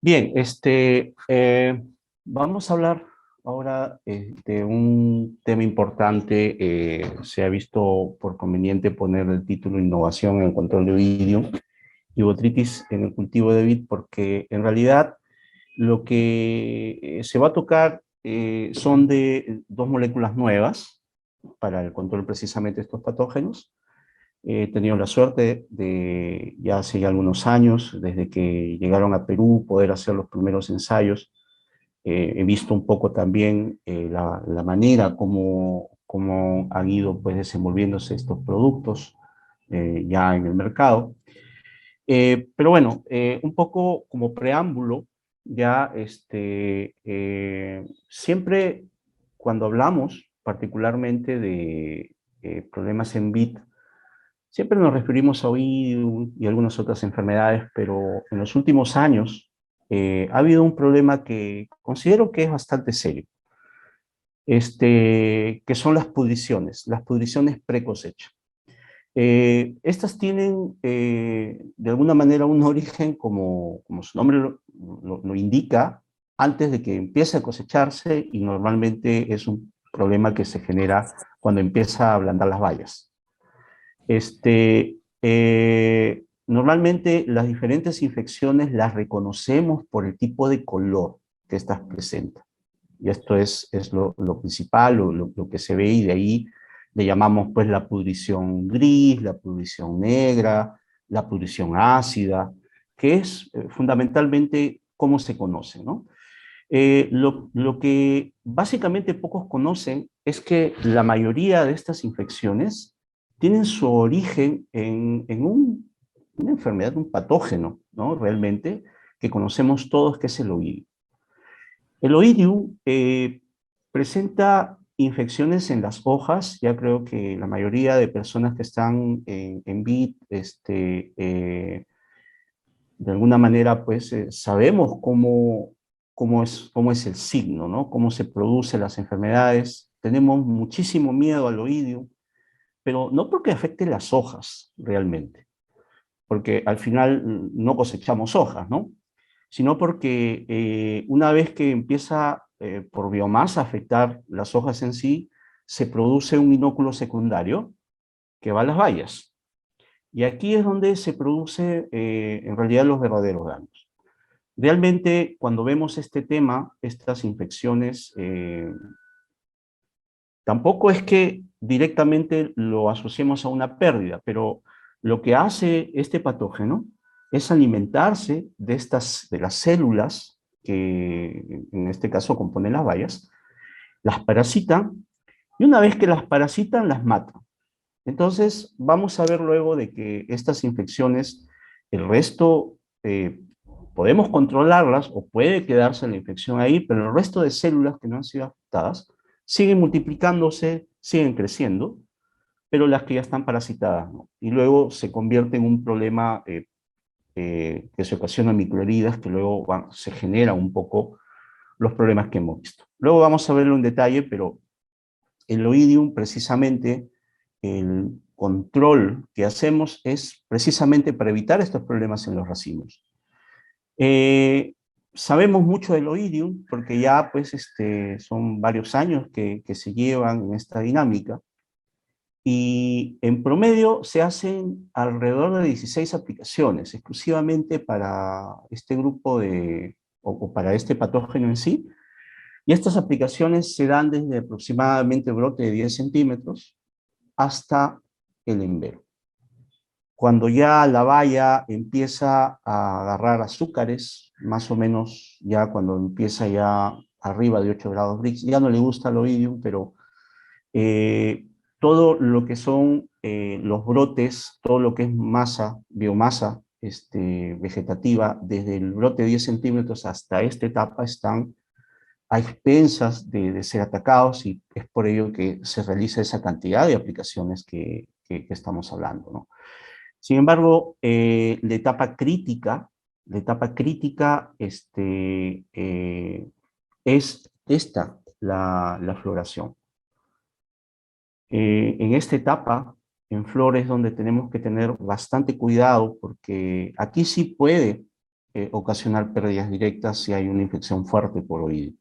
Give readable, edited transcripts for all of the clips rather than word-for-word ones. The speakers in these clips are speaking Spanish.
Bien, vamos a hablar ahora de un tema importante. Se ha visto por conveniente poner el título Innovación en el control de oidium y botritis en el cultivo de vid, porque en realidad lo que se va a tocar son de dos moléculas nuevas para el control precisamente de estos patógenos. He tenido la suerte de, ya hace ya algunos años, desde que llegaron a Perú, poder hacer los primeros ensayos. He visto un poco también la manera como han ido pues, desenvolviéndose estos productos ya en el mercado. Pero bueno, un poco como preámbulo, ya siempre cuando hablamos particularmente de problemas en vid, siempre nos referimos a oído y algunas otras enfermedades, pero en los últimos años ha habido un problema que considero que es bastante serio, que son las pudriciones pre-cosecha. Estas tienen de alguna manera un origen, como su nombre lo indica, antes de que empiece a cosecharse, y normalmente es un problema que se genera cuando empieza a ablandar las bayas. Normalmente las diferentes infecciones las reconocemos por el tipo de color que estas presentan. Y esto es lo principal, lo que se ve, y de ahí le llamamos pues la pudrición gris, la pudrición negra, la pudrición ácida, que es fundamentalmente cómo se conoce, ¿no? Lo que básicamente pocos conocen es que la mayoría de estas infecciones tienen su origen una enfermedad, un patógeno, ¿no? Realmente, que conocemos todos, que es el oidio. El oidium presenta infecciones en las hojas. Ya creo que la mayoría de personas que están en vid, de alguna manera, pues sabemos cómo es el signo, ¿no? Cómo se producen las enfermedades. Tenemos muchísimo miedo al oidium, pero no porque afecte las hojas realmente, porque al final no cosechamos hojas, ¿no? Sino porque una vez que empieza por biomasa a afectar las hojas en sí, se produce un inóculo secundario que va a las bayas. Y aquí es donde se produce en realidad los verdaderos daños. Realmente, cuando vemos este tema, estas infecciones, tampoco es que directamente lo asociemos a una pérdida, pero lo que hace este patógeno es alimentarse de las células que en este caso componen las bayas, las parasitan, y una vez que las parasitan, las matan. Entonces, vamos a ver luego de que estas infecciones, el resto, podemos controlarlas o puede quedarse la infección ahí, pero el resto de células que no han sido afectadas siguen multiplicándose, siguen creciendo, pero las que ya están parasitadas, ¿no? Y luego se convierte en un problema que se ocasiona microheridas, que luego se generan un poco los problemas que hemos visto. Luego vamos a verlo en detalle, pero el oidium, precisamente, el control que hacemos es precisamente para evitar estos problemas en los racimos. Eh, Sabemos mucho del oidium porque ya pues, son varios años que se llevan en esta dinámica, y en promedio se hacen alrededor de 16 aplicaciones exclusivamente para este grupo o para este patógeno en sí. Y estas aplicaciones se dan desde aproximadamente brote de 10 centímetros hasta el embero. Cuando ya la valla empieza a agarrar azúcares, más o menos ya cuando empieza ya arriba de 8 grados Brix, ya no le gusta el oidium, pero eh, todo lo que son los brotes, todo lo que es masa, biomasa vegetativa, desde el brote de 10 centímetros hasta esta etapa, están a expensas de ser atacados, y es por ello que se realiza esa cantidad de aplicaciones que estamos hablando, ¿no? Sin embargo, la etapa crítica es esta, la floración. En esta etapa, en flores, donde tenemos que tener bastante cuidado, porque aquí sí puede ocasionar pérdidas directas si hay una infección fuerte por oído.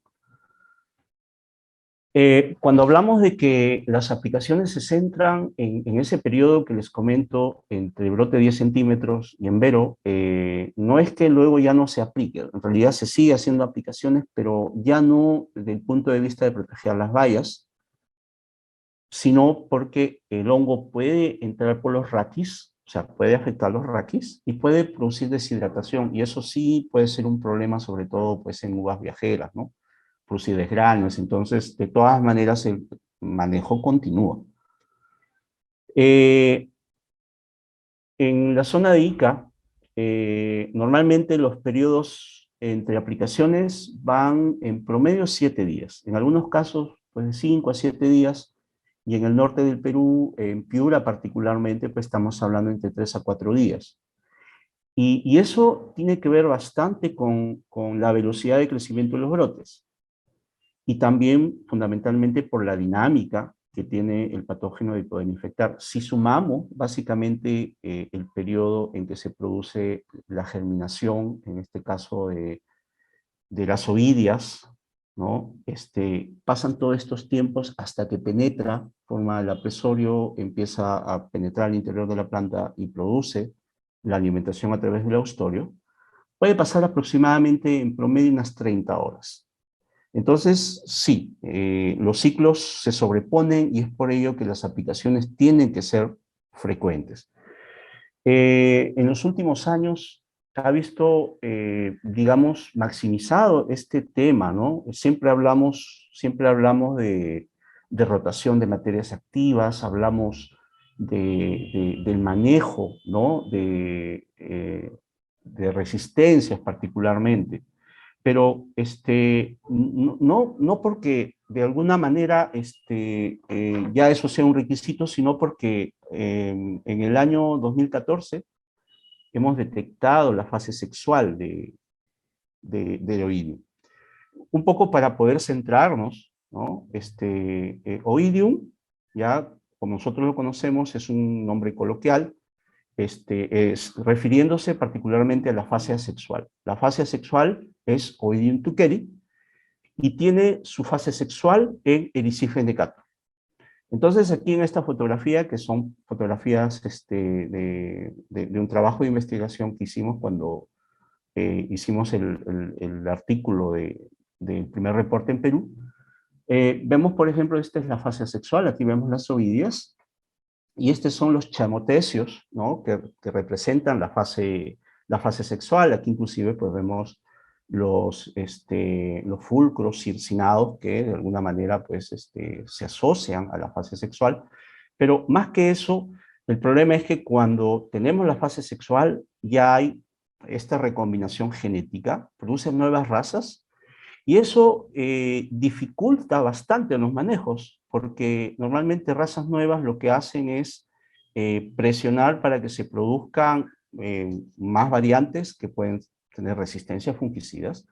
Cuando hablamos de que las aplicaciones se centran en ese periodo que les comento, entre brote 10 centímetros y en vero, no es que luego ya no se aplique, en realidad se sigue haciendo aplicaciones, pero ya no desde el punto de vista de proteger las bayas, sino porque el hongo puede entrar por los raquis, o sea, puede afectar los raquis y puede producir deshidratación, y eso sí puede ser un problema, sobre todo pues, en uvas viajeras, ¿no? Producir desgranes, entonces, de todas maneras, el manejo continúa. En la zona de Ica, normalmente los periodos entre aplicaciones van en promedio 7 días, en algunos casos pues de 5 a 7 días, y en el norte del Perú, en Piura particularmente, pues estamos hablando entre 3 a 4 días. Y eso tiene que ver bastante con la velocidad de crecimiento de los brotes y también fundamentalmente por la dinámica que tiene el patógeno de poder infectar. Si sumamos básicamente el periodo en que se produce la germinación, en este caso de las oidias, ¿no? Pasan todos estos tiempos hasta que penetra, forma el apresorio, empieza a penetrar al interior de la planta y produce la alimentación a través del austorio, puede pasar aproximadamente en promedio unas 30 horas. Entonces, sí, los ciclos se sobreponen y es por ello que las aplicaciones tienen que ser frecuentes. En los últimos años se ha visto, digamos, maximizado este tema, ¿no? Siempre hablamos de rotación de materias activas, hablamos del manejo, ¿no? De resistencias particularmente, pero no porque de alguna manera ya eso sea un requisito, sino porque en el año 2014 hemos detectado la fase sexual del oidium. Un poco para poder centrarnos, ¿no? Oidium, ya como nosotros lo conocemos, es un nombre coloquial, es refiriéndose particularmente a la fase asexual. La fase asexual es Oidium tuckeri y tiene su fase sexual en Erysiphus necator. Entonces, aquí en esta fotografía, que son fotografías de un trabajo de investigación que hicimos cuando hicimos el artículo del primer reporte en Perú, vemos, por ejemplo, esta es la fase asexual, aquí vemos las oidias, y estos son los chamotecios, ¿no? que representan la fase sexual. Aquí inclusive pues vemos los fulcros circinados que de alguna manera pues, se asocian a la fase sexual. Pero más que eso, el problema es que cuando tenemos la fase sexual ya hay esta recombinación genética, produce nuevas razas, y eso dificulta bastante los manejos, porque normalmente razas nuevas lo que hacen es presionar para que se produzcan más variantes que pueden tener resistencia a fungicidas,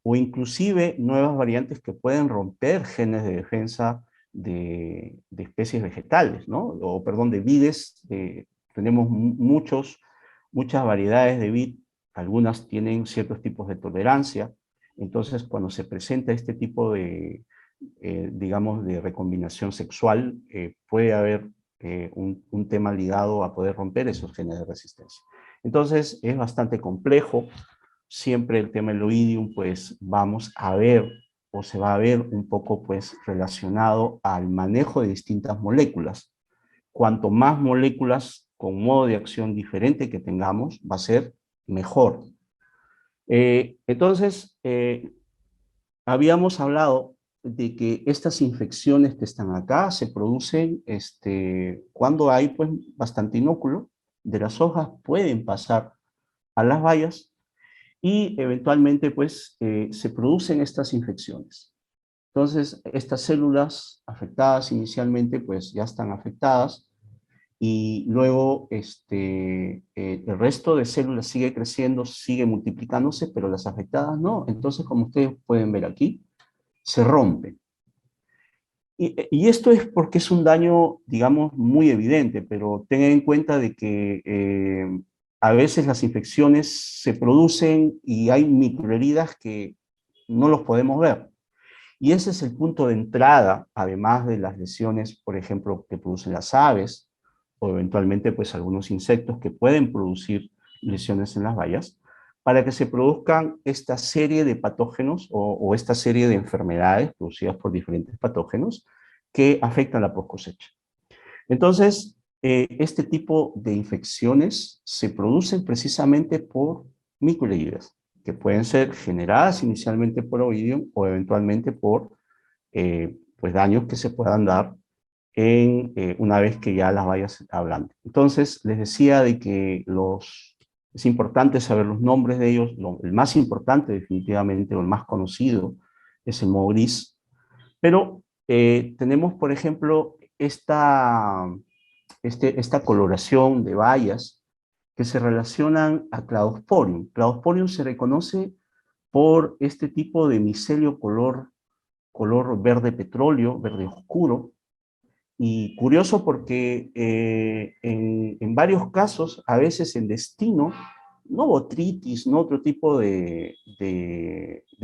o inclusive nuevas variantes que pueden romper genes de defensa de especies vegetales, ¿no? O perdón, de vides. Tenemos muchas variedades de vid, algunas tienen ciertos tipos de tolerancia. Entonces, cuando se presenta este tipo digamos, de recombinación sexual, puede haber un tema ligado a poder romper esos genes de resistencia. Entonces, es bastante complejo. Siempre el tema del oidium, pues, vamos a ver, o se va a ver un poco, pues, relacionado al manejo de distintas moléculas. Cuanto más moléculas con modo de acción diferente que tengamos, va a ser mejor. Entonces, habíamos hablado de que estas infecciones que están acá se producen cuando hay pues, bastante inóculo, de las hojas pueden pasar a las bayas y eventualmente pues, se producen estas infecciones. Entonces, estas células afectadas inicialmente pues ya están afectadas y luego el resto de células sigue creciendo, sigue multiplicándose, pero las afectadas no. Entonces, como ustedes pueden ver aquí, se rompe. Y esto es porque es un daño, digamos, muy evidente, pero tengan en cuenta de que a veces las infecciones se producen y hay microheridas que no los podemos ver. Y ese es el punto de entrada, además de las lesiones, por ejemplo, que producen las aves, o eventualmente pues algunos insectos que pueden producir lesiones en las bayas, para que se produzcan esta serie de patógenos o esta serie de enfermedades producidas por diferentes patógenos que afectan la post cosecha. Entonces, este tipo de infecciones se producen precisamente por microheridas, que pueden ser generadas inicialmente por Ovidium o eventualmente por pues daños que se puedan dar una vez que ya las bayas hablan. Entonces, les decía de que es importante saber los nombres de ellos. El más importante, definitivamente, o el más conocido, es el moho gris. Pero tenemos, por ejemplo, esta coloración de bayas que se relacionan a Cladosporium. Cladosporium se reconoce por este tipo de micelio color verde petróleo, verde oscuro, y curioso porque en varios casos, a veces en destino, no botritis, no otro tipo de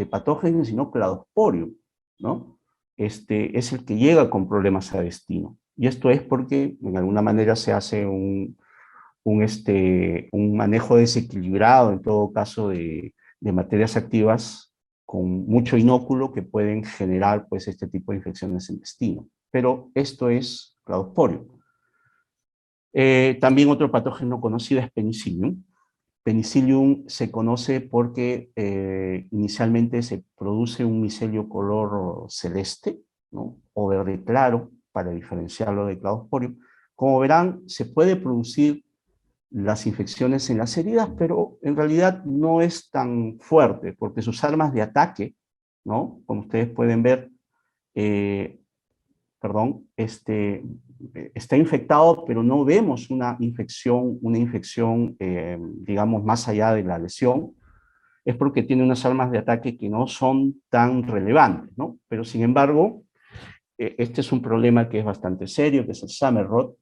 patógenos, sino Cladosporium, ¿no? Es el que llega con problemas a destino. Y esto es porque, de alguna manera, se hace un manejo desequilibrado, en todo caso, de materias activas con mucho inóculo que pueden generar pues, este tipo de infecciones en destino. Pero esto es Cladosporium. También otro patógeno conocido es Penicillium. Penicillium se conoce porque inicialmente se produce un micelio color celeste, ¿no? O verde claro, para diferenciarlo de Cladosporium. Como verán, se puede producir las infecciones en las heridas, pero en realidad no es tan fuerte, porque sus armas de ataque, ¿no? Como ustedes pueden ver, eh, está infectado, pero no vemos una infección, digamos, más allá de la lesión, es porque tiene unas armas de ataque que no son tan relevantes, ¿no? Pero sin embargo, este es un problema que es bastante serio, que es el summer rot.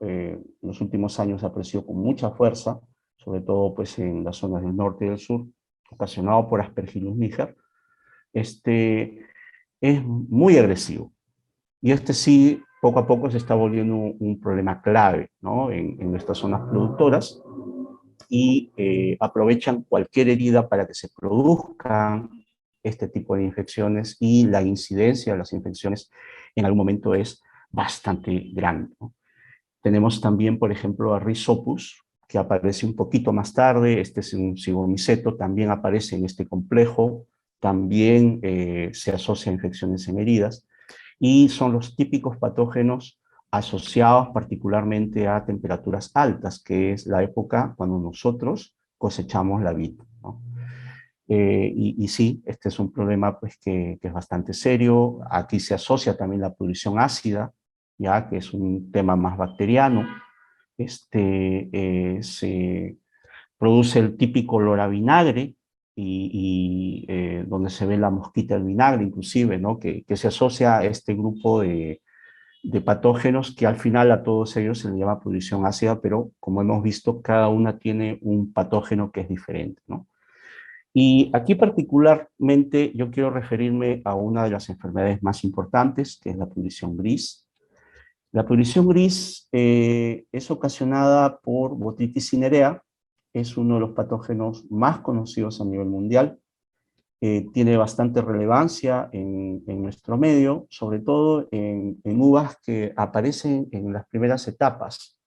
En los últimos años ha aparecido con mucha fuerza, sobre todo pues, en las zonas del norte y del sur, ocasionado por Aspergillus niger. Es muy agresivo. Y sí, poco a poco se está volviendo un problema clave, ¿no? En nuestras zonas productoras y aprovechan cualquier herida para que se produzcan este tipo de infecciones y la incidencia de las infecciones en algún momento es bastante grande, ¿no? Tenemos también, por ejemplo, a Rhizopus, que aparece un poquito más tarde. Este es un cigomiceto, también aparece en este complejo, también se asocia a infecciones en heridas, y son los típicos patógenos asociados particularmente a temperaturas altas, que es la época cuando nosotros cosechamos la vid, ¿no? Y sí, este es un problema pues, que es bastante serio. Aquí se asocia también la pudrición ácida, ya que es un tema más bacteriano. Se produce el típico olor a vinagre, donde se ve la mosquita del vinagre, inclusive, ¿no? Que se asocia a este grupo de patógenos que al final a todos ellos se les llama pudrición ácida, pero como hemos visto, cada una tiene un patógeno que es diferente, ¿no? Y aquí particularmente yo quiero referirme a una de las enfermedades más importantes, que es la pudrición gris. La pudrición gris es ocasionada por Botrytis cinerea, es uno de los patógenos más conocidos a nivel mundial, tiene bastante relevancia en nuestro medio, sobre todo en uvas que aparecen en las primeras etapas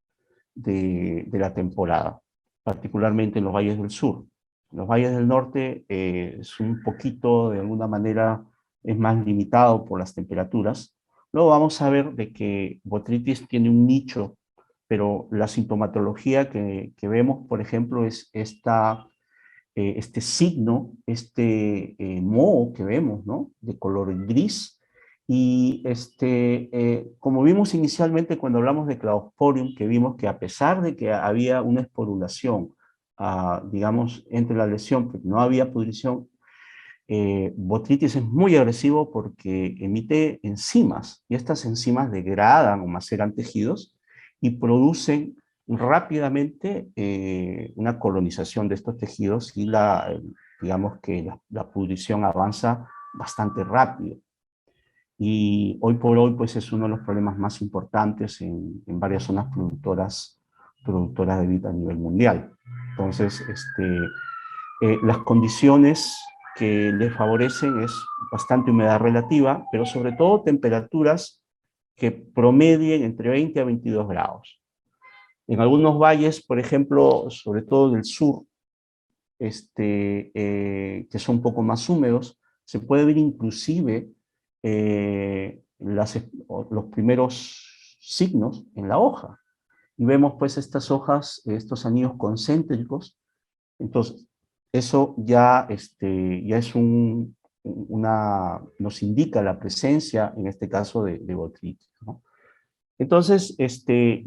de la temporada, particularmente en los valles del sur. En los valles del norte es un poquito, de alguna manera, es más limitado por las temperaturas. Luego vamos a ver de que Botrytis tiene un nicho, pero la sintomatología que vemos, por ejemplo, es este signo, moho que vemos, ¿no? De color gris. Y como vimos inicialmente cuando hablamos de Cladosporium, que vimos que a pesar de que había una esporulación, digamos, entre la lesión, pero no había pudrición, Botrytis es muy agresivo porque emite enzimas, y estas enzimas degradan o maceran tejidos y producen rápidamente una colonización de estos tejidos y digamos que la pudrición avanza bastante rápido. Y hoy por hoy, pues es uno de los problemas más importantes en varias zonas productoras de vid a nivel mundial. Entonces, las condiciones que le favorecen es bastante humedad relativa, pero sobre todo temperaturas que promedien entre 20 a 22 grados. En algunos valles, por ejemplo, sobre todo del sur, que son un poco más húmedos, se puede ver inclusive los primeros signos en la hoja. Y vemos pues estas hojas, estos anillos concéntricos. Entonces, eso ya es nos indica la presencia, en este caso, de botrytis, ¿no? Entonces,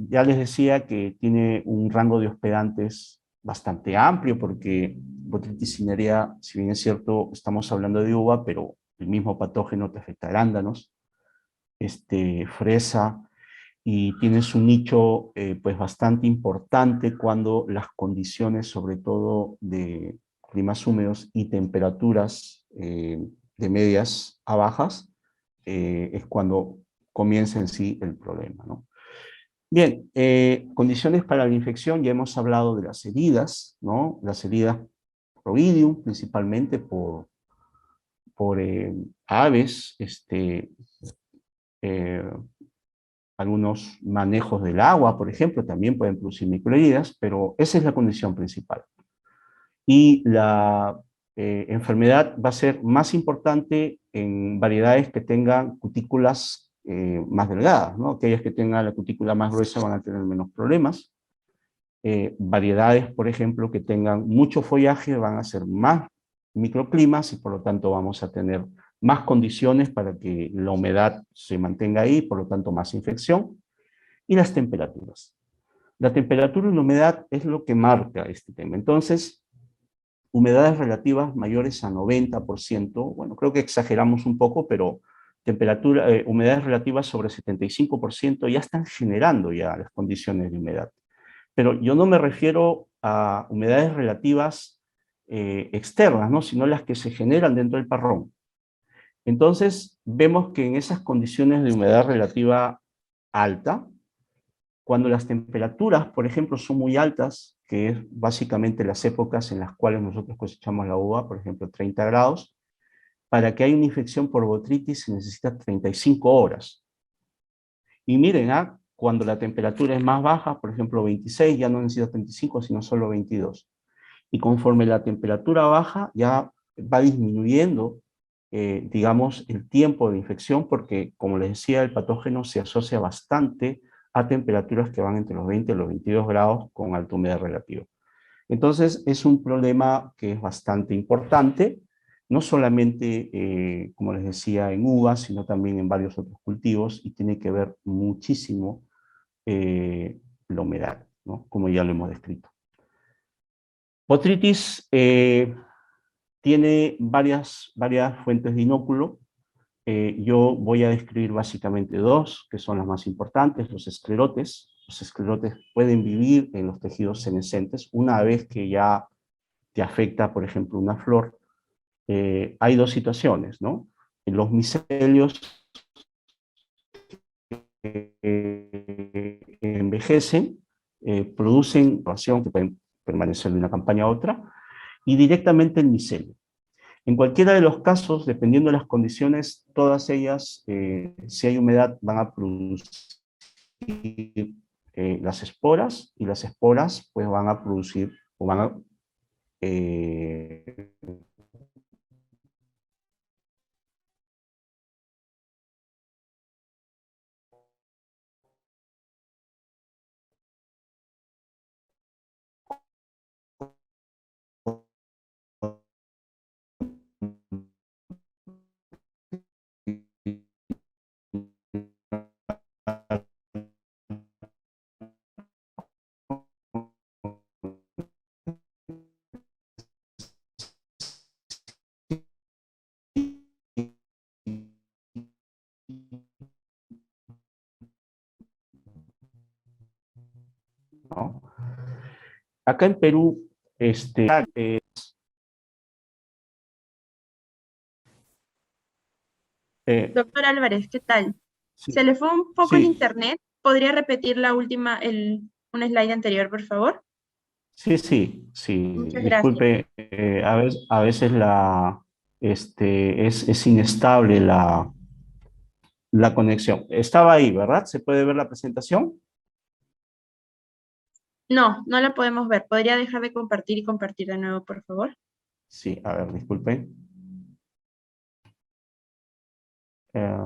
ya les decía que tiene un rango de hospedantes bastante amplio, porque Botrytis cinerea, si bien es cierto, estamos hablando de uva, pero el mismo patógeno te afecta a arándanos, fresa, y tienes un nicho pues bastante importante cuando las condiciones, sobre todo de climas húmedos y temperaturas de medias a bajas, es cuando comienza en sí el problema, ¿no? Bien, condiciones para la infección, ya hemos hablado de las heridas, ¿no? Las heridas por Ovidium, principalmente por aves, eh, algunos manejos del agua, por ejemplo, también pueden producir microheridas, pero esa es la condición principal. Y la enfermedad va a ser más importante en variedades que tengan cutículas más delgadas, ¿no? Aquellas que tengan la cutícula más gruesa van a tener menos problemas. Variedades, por ejemplo, que tengan mucho follaje van a ser más microclimas y por lo tanto vamos a tener más condiciones para que la humedad se mantenga ahí, por lo tanto más infección. Y las temperaturas. La temperatura y la humedad es lo que marca este tema. Entonces, humedades relativas mayores a 90%, bueno, creo que exageramos un poco, pero humedades relativas sobre 75% ya están generando ya las condiciones de humedad. Pero yo no me refiero a humedades relativas externas, ¿no? Sino las que se generan dentro del parrón. Entonces, vemos que en esas condiciones de humedad relativa alta, cuando las temperaturas, por ejemplo, son muy altas, que es básicamente las épocas en las cuales nosotros cosechamos la uva, por ejemplo, 30 grados, para que haya una infección por botritis se necesita 35 horas. Y miren, cuando la temperatura es más baja, por ejemplo 26, ya no necesita 35, sino solo 22. Y conforme la temperatura baja, ya va disminuyendo, digamos, el tiempo de infección, porque, como les decía, el patógeno se asocia bastante a temperaturas que van entre los 20 y los 22 grados con alta humedad relativa. Entonces, es un problema que es bastante importante, no solamente, como les decía, en uvas, sino también en varios otros cultivos, y tiene que ver muchísimo la humedad, ¿no? Como ya lo hemos descrito. Botrytis tiene varias fuentes de inóculo. Yo voy a describir básicamente dos, que son las más importantes, los esclerotes. Los esclerotes pueden vivir en los tejidos senescentes. Una vez que ya te afecta, por ejemplo, una flor, hay dos situaciones, ¿no? Los micelios envejecen, producen radiación que pueden permanecer de una campaña a otra, y directamente el micelio. En cualquiera de los casos, dependiendo de las condiciones, todas ellas, si hay humedad, van a producir las esporas, y las esporas pues van a producir, o van a acá en Perú, eh, Doctor Álvarez, ¿qué tal? Se sí, le fue un poco el sí, internet. ¿Podría repetir la última, un slide anterior, por favor? sí, Muchas gracias. disculpe, a veces es inestable la conexión. Estaba ahí, ¿verdad? ¿Se puede ver la presentación? No, no la podemos ver. ¿Podría dejar de compartir y compartir de nuevo, por favor? Sí, a ver, disculpe. Eh,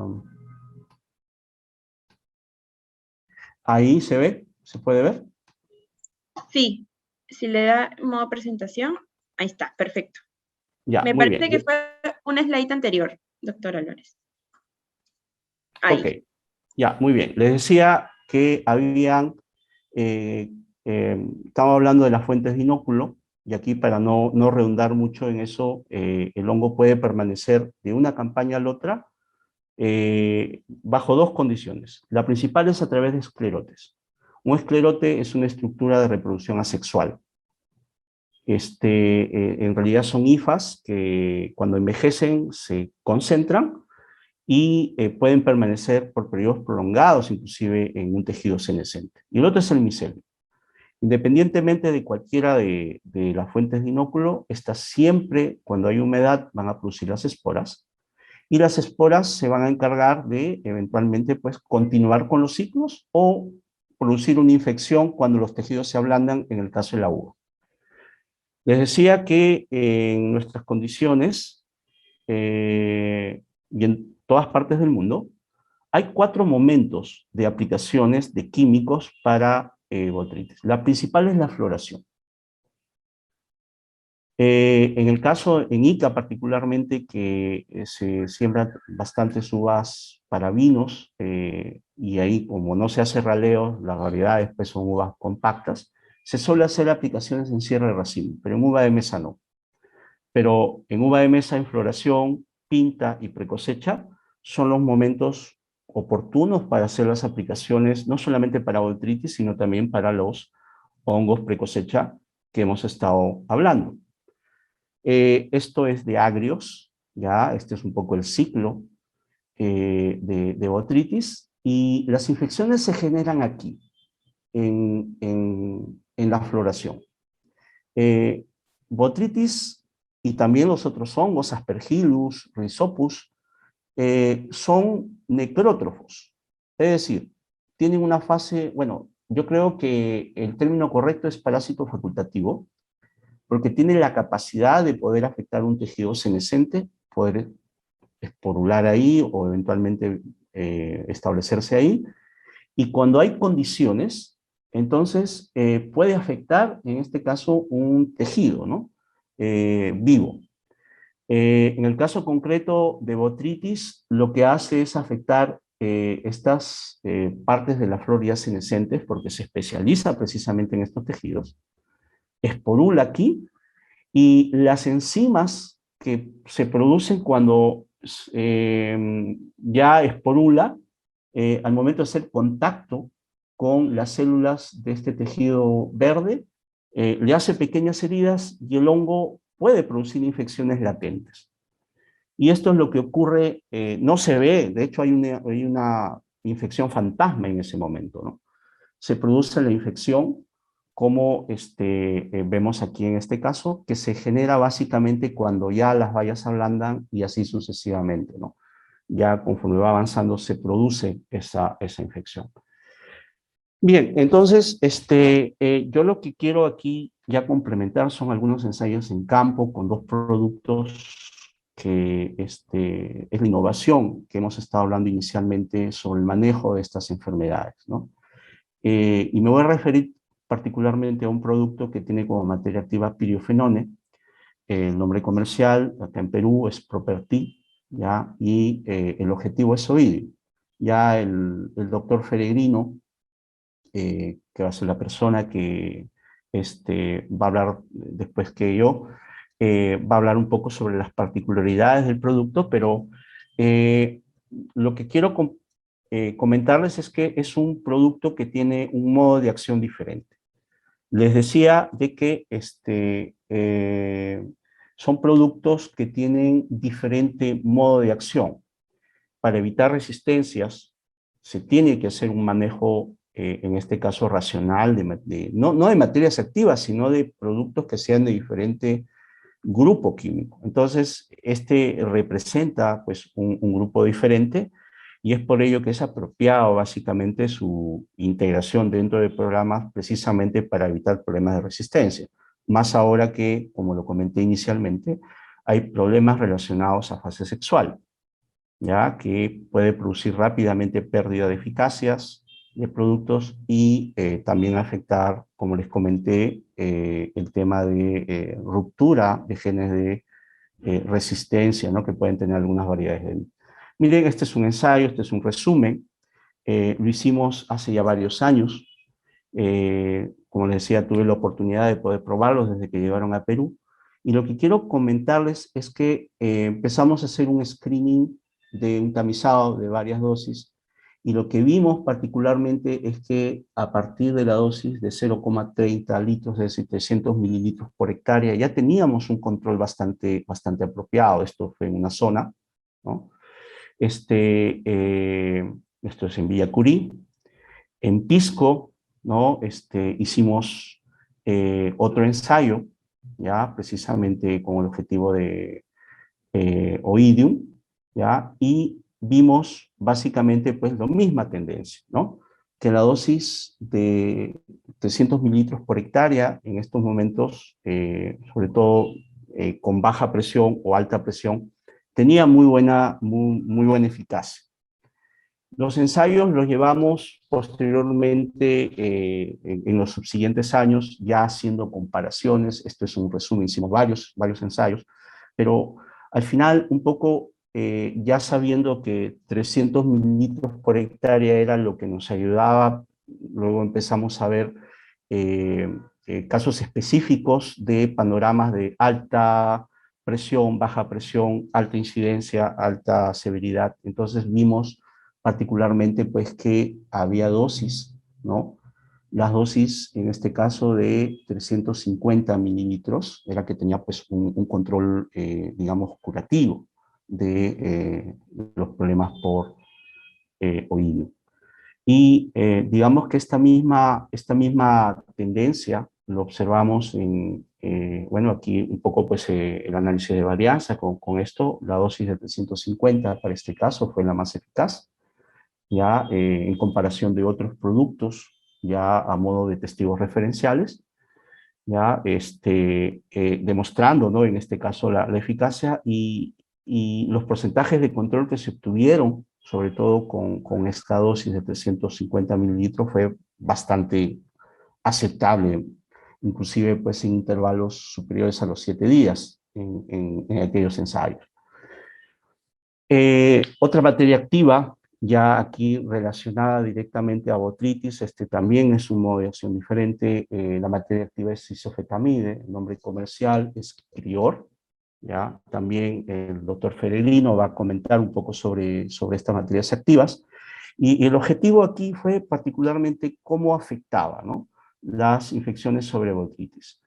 ahí se ve, se puede ver. Sí, si le da modo presentación, ahí está, perfecto. Ya, Me muy parece bien. que fue un slide anterior, doctor Álvarez. Ok, Ahí. ya, muy bien. Les decía que eh, estamos hablando de las fuentes de inóculo, y aquí para no redundar mucho en eso, el hongo puede permanecer de una campaña a la otra bajo dos condiciones. La principal es a través de esclerotes. Un esclerote es una estructura de reproducción asexual. En realidad son hifas que cuando envejecen se concentran y pueden permanecer por periodos prolongados, inclusive en un tejido senescente. Y el otro es el micelio. Independientemente de cualquiera de las fuentes de inóculo, estas siempre, cuando hay humedad, van a producir las esporas, y las esporas se van a encargar de eventualmente pues, continuar con los ciclos o producir una infección cuando los tejidos se ablandan, en el caso de la uva. Les decía que en nuestras condiciones y en todas partes del mundo, hay 4 momentos de aplicaciones de químicos para botrytis. La principal es la floración. En el caso, en Ica particularmente, que se siembran bastantes uvas para vinos, y ahí como no se hace raleo, las variedades pues son uvas compactas, se suele hacer aplicaciones en cierre de racimo, pero en uva de mesa no. Pero en uva de mesa, en floración, pinta y precosecha, son los momentos oportunos para hacer las aplicaciones, no solamente para botrytis, sino también para los hongos precosecha que hemos estado hablando. Esto es de agrios, ya, este es un poco el ciclo de botrytis, y las infecciones se generan aquí, en la floración. Eh, Botrytis y también los otros hongos, Aspergillus, Rhizopus, son necrótrofos. Es decir, tienen una fase, bueno, yo creo que el término correcto es parásito facultativo, porque tiene la capacidad de poder afectar un tejido senescente, poder esporular ahí o eventualmente establecerse ahí. Y cuando hay condiciones, entonces puede afectar, en este caso, un tejido, ¿no? Vivo. En el caso concreto de botrytis, lo que hace es afectar estas partes de la flor ya senescentes, porque se especializa precisamente en estos tejidos, esporula aquí, y las enzimas que se producen cuando ya esporula, al momento de hacer contacto con las células de este tejido verde, le hace pequeñas heridas y el hongo puede producir infecciones latentes. Y esto es lo que ocurre, no se ve, de hecho hay una infección fantasma en ese momento, ¿no? Se produce la infección, como vemos aquí en este caso, que se genera básicamente cuando ya las bayas se ablandan y así sucesivamente, ¿no? Ya conforme va avanzando se produce esa infección. Bien, entonces, yo lo que quiero aquí ya complementar son algunos ensayos en campo con dos productos que es la innovación que hemos estado hablando inicialmente sobre el manejo de estas enfermedades, ¿no? Y me voy a referir particularmente a un producto que tiene como materia activa piriofenone. El nombre comercial acá en Perú es Property, ¿ya? Y el objetivo es Oidio. Ya el doctor Feregrino, que va a ser la persona que va a hablar después que yo, va a hablar un poco sobre las particularidades del producto, pero eh, lo que quiero comentarles es que es un producto que tiene un modo de acción diferente. Les decía de que son productos que tienen diferente modo de acción. Para evitar resistencias, se tiene que hacer un manejo, en este caso racional, no de materias activas, sino de productos que sean de diferente grupo químico. Entonces, este representa pues un grupo diferente y es por ello que es apropiado básicamente su integración dentro de programas precisamente para evitar problemas de resistencia. Más ahora que, como lo comenté inicialmente, hay problemas relacionados a fase sexual, ya que puede producir rápidamente pérdida de eficacias de productos y también afectar, como les comenté, el tema de ruptura de genes de resistencia, ¿no? Que pueden tener algunas variedades de vida. Miren, este es un ensayo, este es un resumen. Lo hicimos hace ya varios años. Como les decía, tuve la oportunidad de poder probarlos desde que llegaron a Perú. Y lo que quiero comentarles es que empezamos a hacer un screening de un tamizado de varias dosis y lo que vimos particularmente es que a partir de la dosis de 0,30 litros, es decir, 300 mililitros por hectárea, ya teníamos un control bastante apropiado. Esto fue en una zona, ¿no? Esto es en Villa Curí. En Pisco, ¿no? Hicimos otro ensayo, ya precisamente con el objetivo de Oidium, ¿ya? Y vimos básicamente pues la misma tendencia, ¿no? Que la dosis de 300 mililitros por hectárea en estos momentos, sobre todo con baja presión o alta presión, tenía muy buena eficacia. Los ensayos los llevamos posteriormente en los subsiguientes años, ya haciendo comparaciones. Esto es un resumen, hicimos varios ensayos, pero al final un poco ya sabiendo que 300 mililitros por hectárea era lo que nos ayudaba, luego empezamos a ver casos específicos de panoramas de alta presión, baja presión, alta incidencia, alta severidad. Entonces vimos particularmente pues que había dosis, ¿no? Las dosis, en este caso de 350 mililitros, era que tenía pues un control, digamos, curativo de los problemas por oído. Y digamos que esta misma tendencia lo observamos bueno, aquí un poco pues el análisis de varianza con esto, la dosis de 350 para este caso fue la más eficaz, ya en comparación de otros productos, ya a modo de testigos referenciales, ya demostrando, ¿no? En este caso la eficacia y los porcentajes de control que se obtuvieron, sobre todo con esta dosis de 350 mililitros, fue bastante aceptable, inclusive pues en intervalos superiores a los 7 días en aquellos ensayos. Otra materia activa, ya aquí relacionada directamente a botritis, también es un modo de acción diferente. La materia activa es isofetamide, el nombre comercial es Crior. ¿Ya? También el doctor Ferelino va a comentar un poco sobre estas materias activas. Y el objetivo aquí fue particularmente cómo afectaba, ¿no? Las infecciones sobre botritis.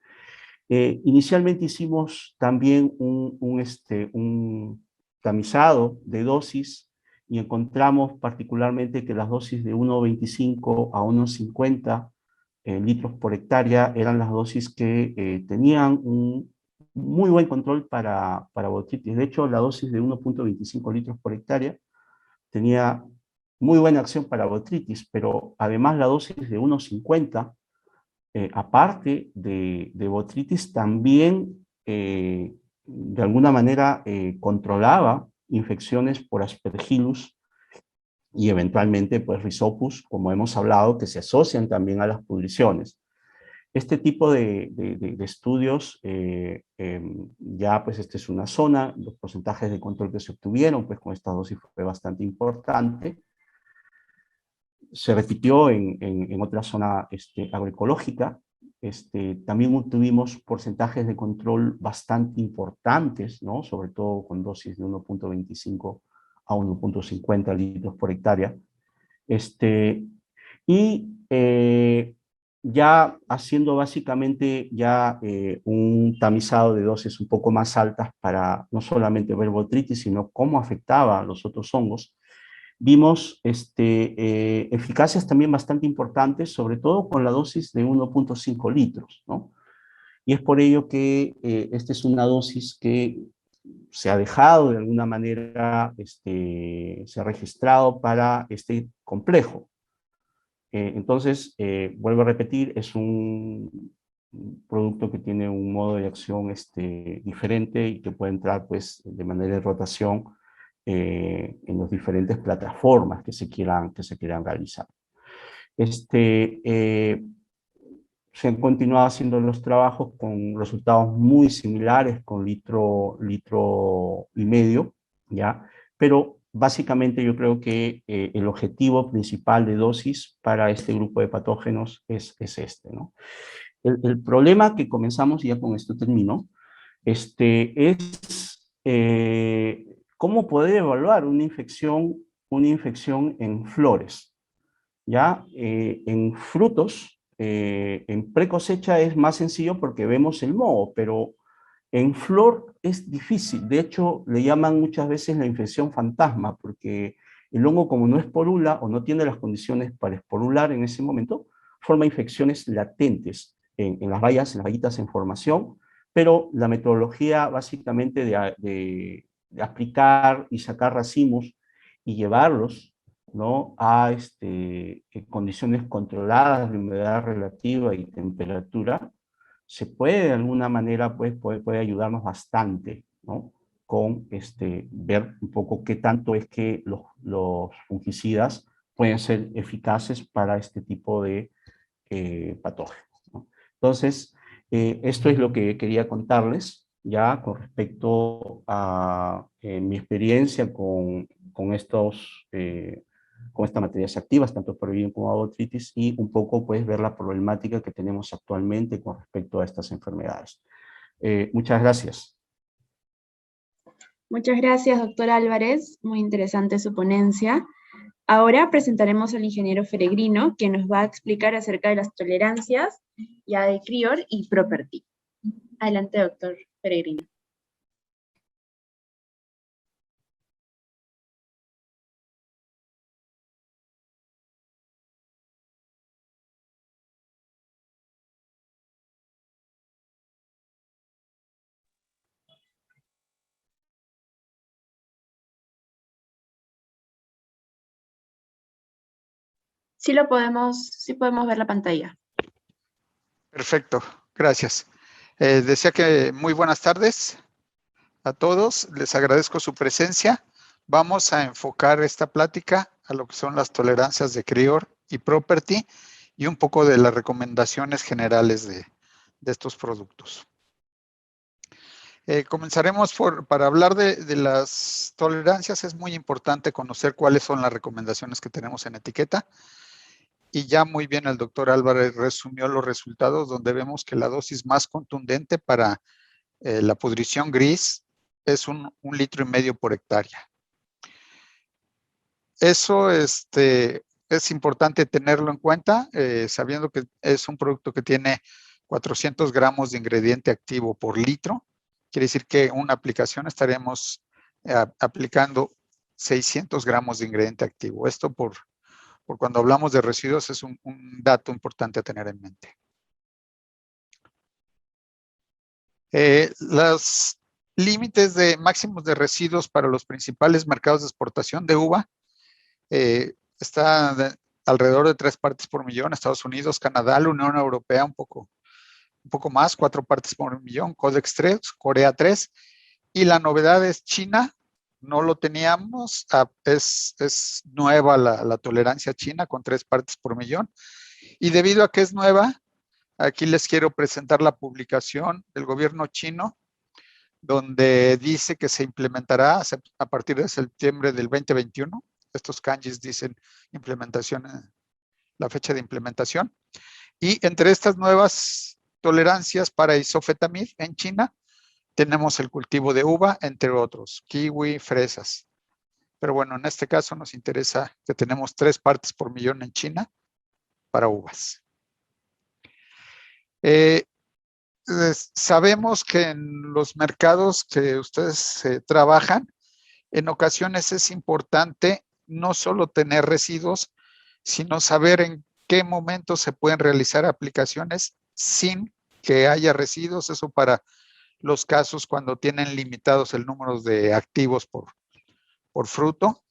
Inicialmente hicimos también un tamizado de dosis y encontramos particularmente que las dosis de 1,25 a 1,50 litros por hectárea eran las dosis que tenían un muy buen control para botritis. De hecho, la dosis de 1,25 litros por hectárea tenía muy buena acción para botritis, pero además la dosis de 1,50 aparte de botritis, también de alguna manera controlaba infecciones por Aspergillus y eventualmente pues Rhizopus, como hemos hablado, que se asocian también a las pudriciones. Este tipo de estudios, ya pues esta es una zona, los porcentajes de control que se obtuvieron pues con esta dosis fue bastante importante. Se repitió en otra zona agroecológica. También tuvimos porcentajes de control bastante importantes, ¿no? Sobre todo con dosis de 1,25 a 1,50 litros por hectárea. Y ya haciendo básicamente ya un tamizado de dosis un poco más altas para no solamente ver botrytis, sino cómo afectaba a los otros hongos, vimos eficacias también bastante importantes, sobre todo con la dosis de 1.5 litros, ¿no? Y es por ello que esta es una dosis que se ha dejado de alguna manera, se ha registrado para este complejo. Entonces, vuelvo a repetir, es un producto que tiene un modo de acción diferente y que puede entrar pues, de manera de rotación en las diferentes plataformas que se quieran realizar. Se han continuado haciendo los trabajos con resultados muy similares, con litro y medio, ¿ya? Pero básicamente yo creo que el objetivo principal de dosis para este grupo de patógenos es este, ¿no? El problema que comenzamos, y ya con esto termino, es cómo poder evaluar una infección en flores, ¿ya? En frutos, en precosecha es más sencillo porque vemos el moho, pero en flor es difícil. De hecho, le llaman muchas veces la infección fantasma, porque el hongo, como no esporula o no tiene las condiciones para esporular en ese momento, forma infecciones latentes en las bayas, en las bayitas en formación, pero la metodología básicamente de aplicar y sacar racimos y llevarlos, ¿no?, a condiciones controladas de humedad relativa y temperatura, se puede de alguna manera, pues, puede ayudarnos bastante, ¿no? Con ver un poco qué tanto es que los fungicidas pueden ser eficaces para este tipo de patógenos, ¿no? Entonces, esto es lo que quería contarles ya con respecto a mi experiencia con con estas materias activas, tanto por bien como botrytis, y un poco pues ver la problemática que tenemos actualmente con respecto a estas enfermedades. Muchas gracias. Muchas gracias, doctor Álvarez. Muy interesante su ponencia. Ahora presentaremos al ingeniero Feregrino, que nos va a explicar acerca de las tolerancias ya de Crior y Property. Adelante, doctor Feregrino. Sí podemos ver la pantalla. Perfecto, gracias. Decía que muy buenas tardes a todos, les agradezco su presencia. Vamos a enfocar esta plática a lo que son las tolerancias de Crior y Property y un poco de las recomendaciones generales de estos productos. Comenzaremos para hablar de las tolerancias. Es muy importante conocer cuáles son las recomendaciones que tenemos en etiqueta. Y ya muy bien el doctor Álvarez resumió los resultados, donde vemos que la dosis más contundente para la pudrición gris es 1,5 litros por hectárea. Eso es importante tenerlo en cuenta, sabiendo que es un producto que tiene 400 gramos de ingrediente activo por litro. Quiere decir que una aplicación estaremos aplicando 600 gramos de ingrediente activo. Esto por cuando hablamos de residuos es un dato importante a tener en mente. Los límites máximos de residuos para los principales mercados de exportación de uva está alrededor de 3 partes por millón. Estados Unidos, Canadá, la Unión Europea un poco más, 4 partes por millón, Codex 3, Corea 3, y la novedad es China. No lo teníamos, es nueva la tolerancia china con 3 partes por millón. Y debido a que es nueva, aquí les quiero presentar la publicación del gobierno chino, donde dice que se implementará a partir de septiembre del 2021. Estos kanjis dicen implementación, la fecha de implementación. Y entre estas nuevas tolerancias para isofetamid en China, tenemos el cultivo de uva, entre otros, kiwi, fresas. Pero bueno, en este caso nos interesa que tenemos 3 partes por millón en China para uvas. Eh, Sabemos que en los mercados que ustedes trabajan, en ocasiones es importante no solo tener residuos, sino saber en qué momento se pueden realizar aplicaciones sin que haya residuos. Eso para los casos cuando tienen limitados el número de activos por fruto.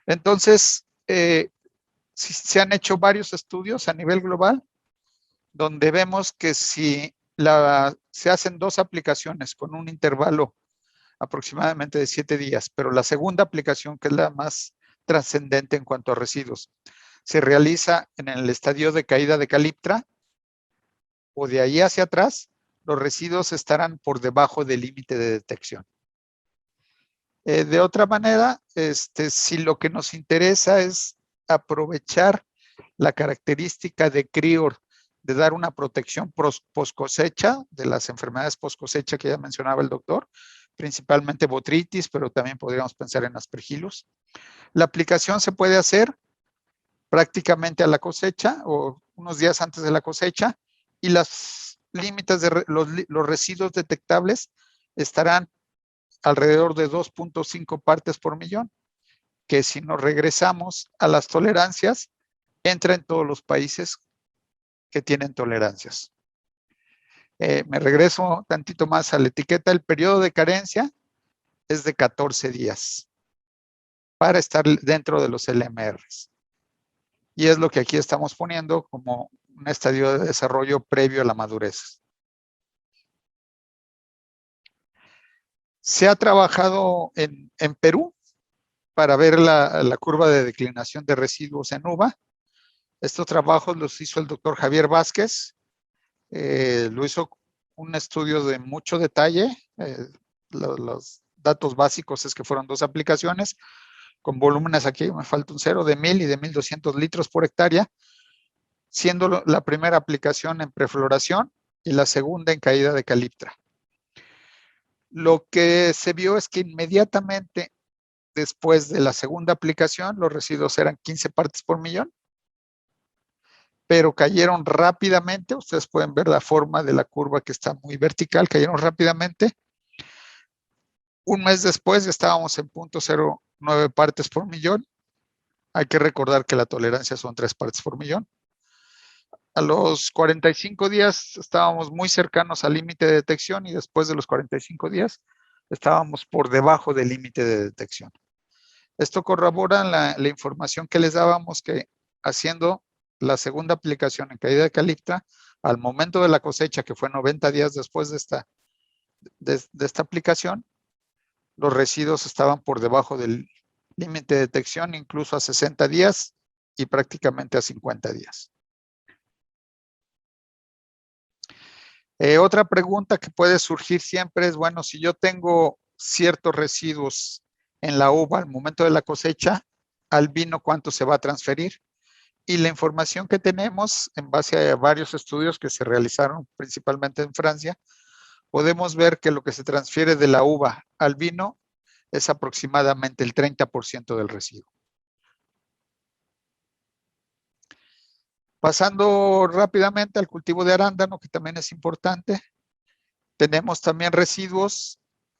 Entonces, se han hecho varios estudios a nivel global donde vemos que si se hacen 2 aplicaciones con un intervalo aproximadamente de 7 días, pero la segunda aplicación, que es la más trascendente en cuanto a residuos, se realiza en el estadio de caída de Caliptra, o de ahí hacia atrás, los residuos estarán por debajo del límite de detección. De otra manera, si lo que nos interesa es aprovechar la característica de CRIOR de dar una protección post cosecha de las enfermedades post cosecha que ya mencionaba el doctor, principalmente botritis, pero también podríamos pensar en aspergillus. La aplicación se puede hacer prácticamente a la cosecha o unos días antes de la cosecha, y los límites de los residuos detectables estarán alrededor de 2.5 partes por millón, que si nos regresamos a las tolerancias, entra en todos los países que tienen tolerancias. Me regreso tantito más a la etiqueta. El periodo de carencia es de 14 días para estar dentro de los LMRs. Y es lo que aquí estamos poniendo como un estadio de desarrollo previo a la madurez. Se ha trabajado en Perú para ver la curva de declinación de residuos en uva. Estos trabajos los hizo el doctor Javier Vázquez. Lo hizo un estudio de mucho detalle. Los datos básicos es que fueron 2 aplicaciones con volúmenes, aquí me falta un 0, de 1000 y de 1200 litros por hectárea, siendo la primera aplicación en prefloración y la segunda en caída de Caliptra. Lo que se vio es que inmediatamente después de la segunda aplicación, los residuos eran 15 partes por millón, pero cayeron rápidamente. Ustedes pueden ver la forma de la curva que está muy vertical, cayeron rápidamente. Un mes después ya estábamos en 0.09 partes por millón. Hay que recordar que la tolerancia son 3 partes por millón. A los 45 días estábamos muy cercanos al límite de detección, y después de los 45 días estábamos por debajo del límite de detección. Esto corrobora la información que les dábamos, que haciendo la segunda aplicación en caída de Caliptra, al momento de la cosecha, que fue 90 días después de esta aplicación, los residuos estaban por debajo del límite de detección, incluso a 60 días y prácticamente a 50 días. Otra pregunta que puede surgir siempre es, bueno, si yo tengo ciertos residuos en la uva al momento de la cosecha, al vino, ¿cuánto se va a transferir? Y la información que tenemos, en base a varios estudios que se realizaron principalmente en Francia, podemos ver que lo que se transfiere de la uva al vino es aproximadamente el 30% del residuo. Pasando rápidamente al cultivo de arándano, que también es importante, tenemos también residuos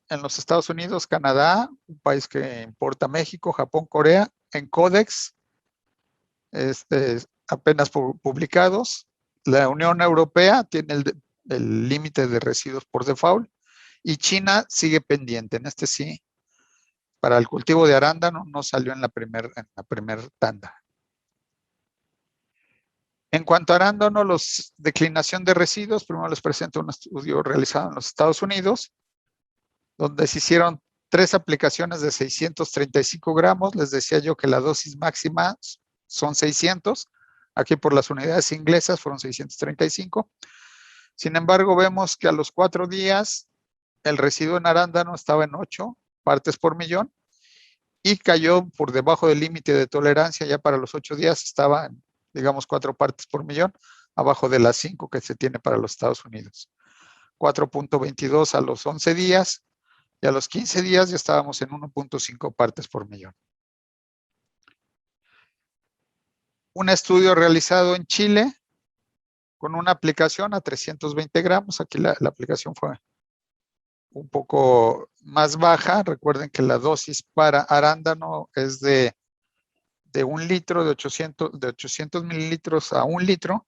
en los Estados Unidos, Canadá, un país que importa México, Japón, Corea, en Codex, apenas publicados. La Unión Europea tiene el límite de residuos por default, y China sigue pendiente. En sí, para el cultivo de arándano no salió en la primera tanda. En cuanto a arándano, declinación de residuos, primero les presento un estudio realizado en los Estados Unidos, donde se hicieron 3 aplicaciones de 635 gramos. Les decía yo que la dosis máxima son 600. Aquí por las unidades inglesas fueron 635. Sin embargo, vemos que a los 4 días el residuo en arándano estaba en 8 partes por millón y cayó por debajo del límite de tolerancia. Ya para los 8 días estaba en, digamos, 4 partes por millón, abajo de las 5 que se tiene para los Estados Unidos. 4.22 a los 11 días, y a los 15 días ya estábamos en 1.5 partes por millón. Un estudio realizado en Chile, con una aplicación a 320 gramos. Aquí la aplicación fue un poco más baja. Recuerden que la dosis para arándano es de 1 litro, de 800 mililitros a 1 litro.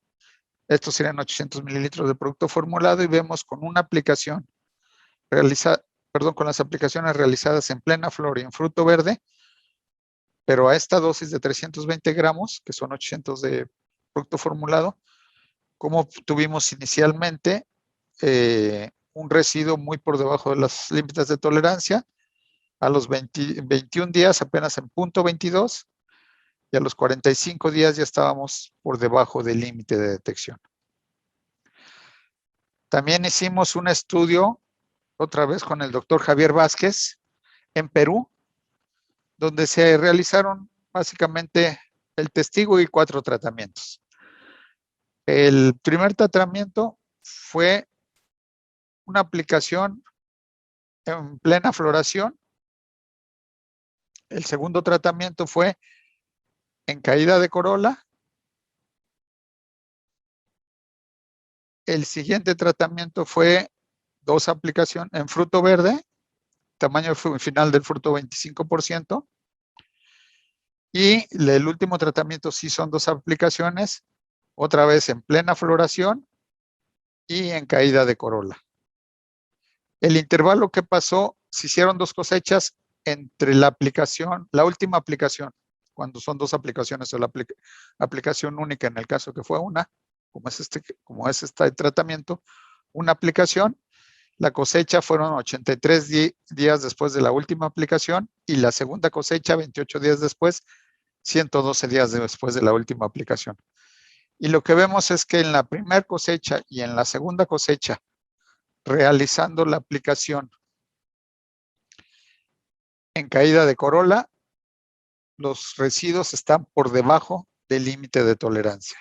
Estos serían 800 mililitros de producto formulado y vemos con una aplicación con las aplicaciones realizadas en plena flor y en fruto verde, pero a esta dosis de 320 gramos, que son 800 de producto formulado, como tuvimos inicialmente un residuo muy por debajo de los límites de tolerancia, a los 21 días apenas en 0.22 y a los 45 días ya estábamos por debajo del límite de detección. También hicimos un estudio, otra vez con el doctor Javier Vázquez, en Perú, donde se realizaron básicamente el testigo y 4 tratamientos. El primer tratamiento fue una aplicación en plena floración. El segundo tratamiento fue en caída de corola. El siguiente tratamiento fue 2 aplicaciones en fruto verde, tamaño final del fruto 25%. Y el último tratamiento sí son 2 aplicaciones, otra vez en plena floración y en caída de corola. El intervalo que pasó, se hicieron 2 cosechas entre la aplicación, la última aplicación, cuando son 2 aplicaciones o la aplicación única en el caso que fue una, como es este tratamiento, una aplicación. La cosecha fueron 83 días después de la última aplicación y la segunda cosecha 28 días después, 112 días después de la última aplicación. Y lo que vemos es que en la primera cosecha y en la segunda cosecha, realizando la aplicación en caída de corola, los residuos están por debajo del límite de tolerancia.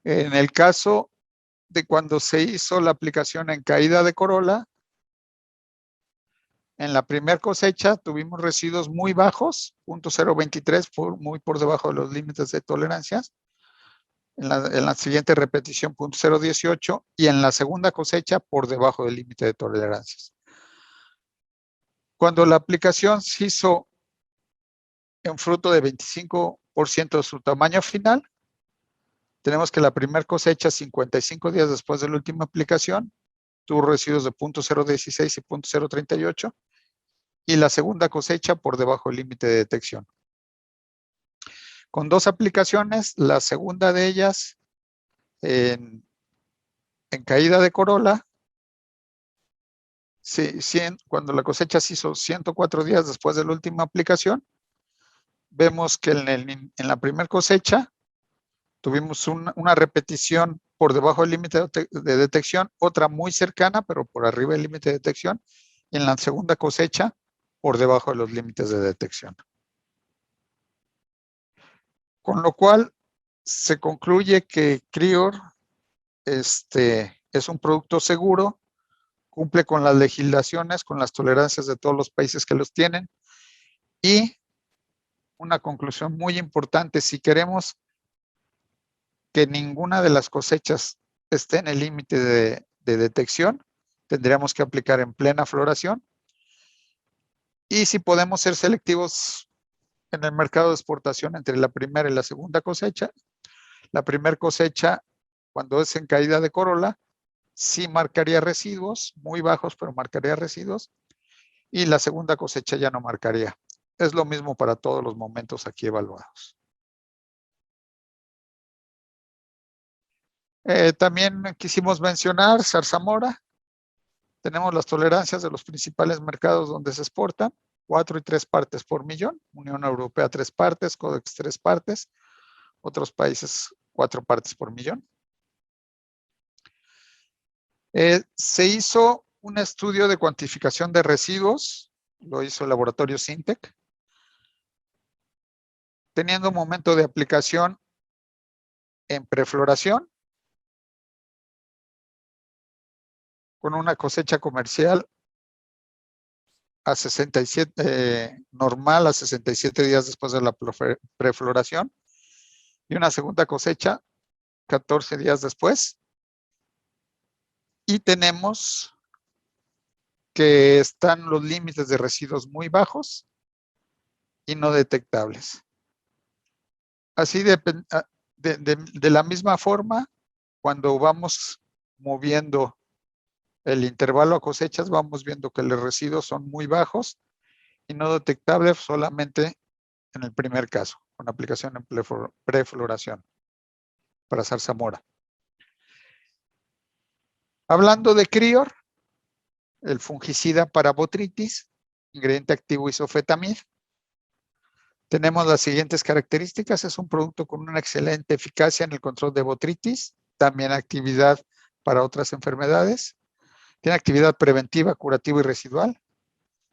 En el caso de cuando se hizo la aplicación en caída de corola, en la primera cosecha tuvimos residuos muy bajos, 0.023, muy por debajo de los límites de tolerancia. En la siguiente repetición, 0.018, y en la segunda cosecha por debajo del límite de tolerancias. Cuando la aplicación se hizo en fruto de 25% de su tamaño final, tenemos que la primera cosecha, 55 días después de la última aplicación, tuvo residuos de 0.016 y 0.038, y la segunda cosecha por debajo del límite de detección. Con 2 aplicaciones, la segunda de ellas en caída de corola, cuando la cosecha se hizo 104 días después de la última aplicación, vemos que en la primera cosecha tuvimos una repetición por debajo del límite de detección, otra muy cercana, pero por arriba del límite de detección, y en la segunda cosecha por debajo de los límites de detección. Con lo cual, se concluye que Crior es un producto seguro, cumple con las legislaciones, con las tolerancias de todos los países que los tienen, y una conclusión muy importante: si queremos que ninguna de las cosechas esté en el límite de detección, tendríamos que aplicar en plena floración. Y si podemos ser selectivos en el mercado de exportación entre la primera y la segunda cosecha, la primera cosecha, cuando es en caída de corola, sí marcaría residuos, muy bajos, pero marcaría residuos, y la segunda cosecha ya no marcaría. Es lo mismo para todos los momentos aquí evaluados. También quisimos mencionar zarzamora. Tenemos las tolerancias de los principales mercados donde se exportan: 4 y 3 partes por millón. Unión Europea 3 partes, Codex 3 partes. Otros países 4 partes por millón. Se hizo un estudio de cuantificación de residuos. Lo hizo el laboratorio Sintec, teniendo un momento de aplicación en prefloración, con una cosecha comercial a 67, normal a 67 días después de la prefloración, y una segunda cosecha 14 días después. Y tenemos que están los límites de residuos muy bajos y no detectables. Así de la misma forma, cuando vamos moviendo el intervalo a cosechas, vamos viendo que los residuos son muy bajos y no detectables solamente en el primer caso, con aplicación en prefloración para zarzamora. Hablando de Crior, el fungicida para botritis, ingrediente activo isofetamid. Tenemos las siguientes características. Es un producto con una excelente eficacia en el control de botritis, también actividad para otras enfermedades. Tiene actividad preventiva, curativa y residual.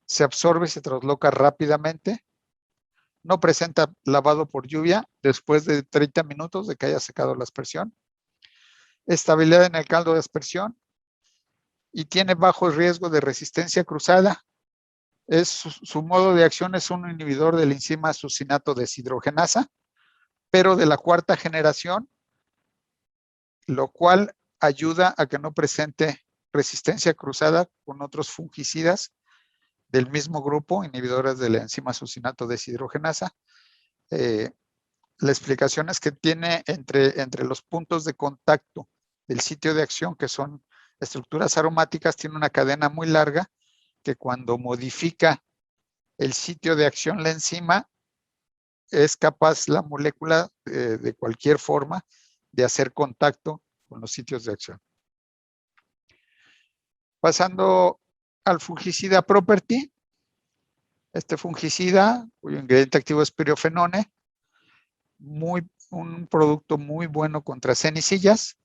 Se absorbe y se trasloca rápidamente. No presenta lavado por lluvia después de 30 minutos de que haya secado la aspersión. Estabilidad en el caldo de aspersión y tiene bajo riesgo de resistencia cruzada. Su modo de acción es un inhibidor de la enzima succinato deshidrogenasa, pero de la cuarta generación, lo cual ayuda a que no presente resistencia cruzada con otros fungicidas del mismo grupo, inhibidores de la enzima succinato deshidrogenasa. La explicación es que tiene entre los puntos de contacto del sitio de acción, que son estructuras aromáticas, tiene una cadena muy larga que cuando modifica el sitio de acción la enzima, es capaz la molécula de cualquier forma de hacer contacto con los sitios de acción. Pasando al fungicida Property. Este fungicida, cuyo ingrediente activo es piriofenone, un producto muy bueno contra cenicillas.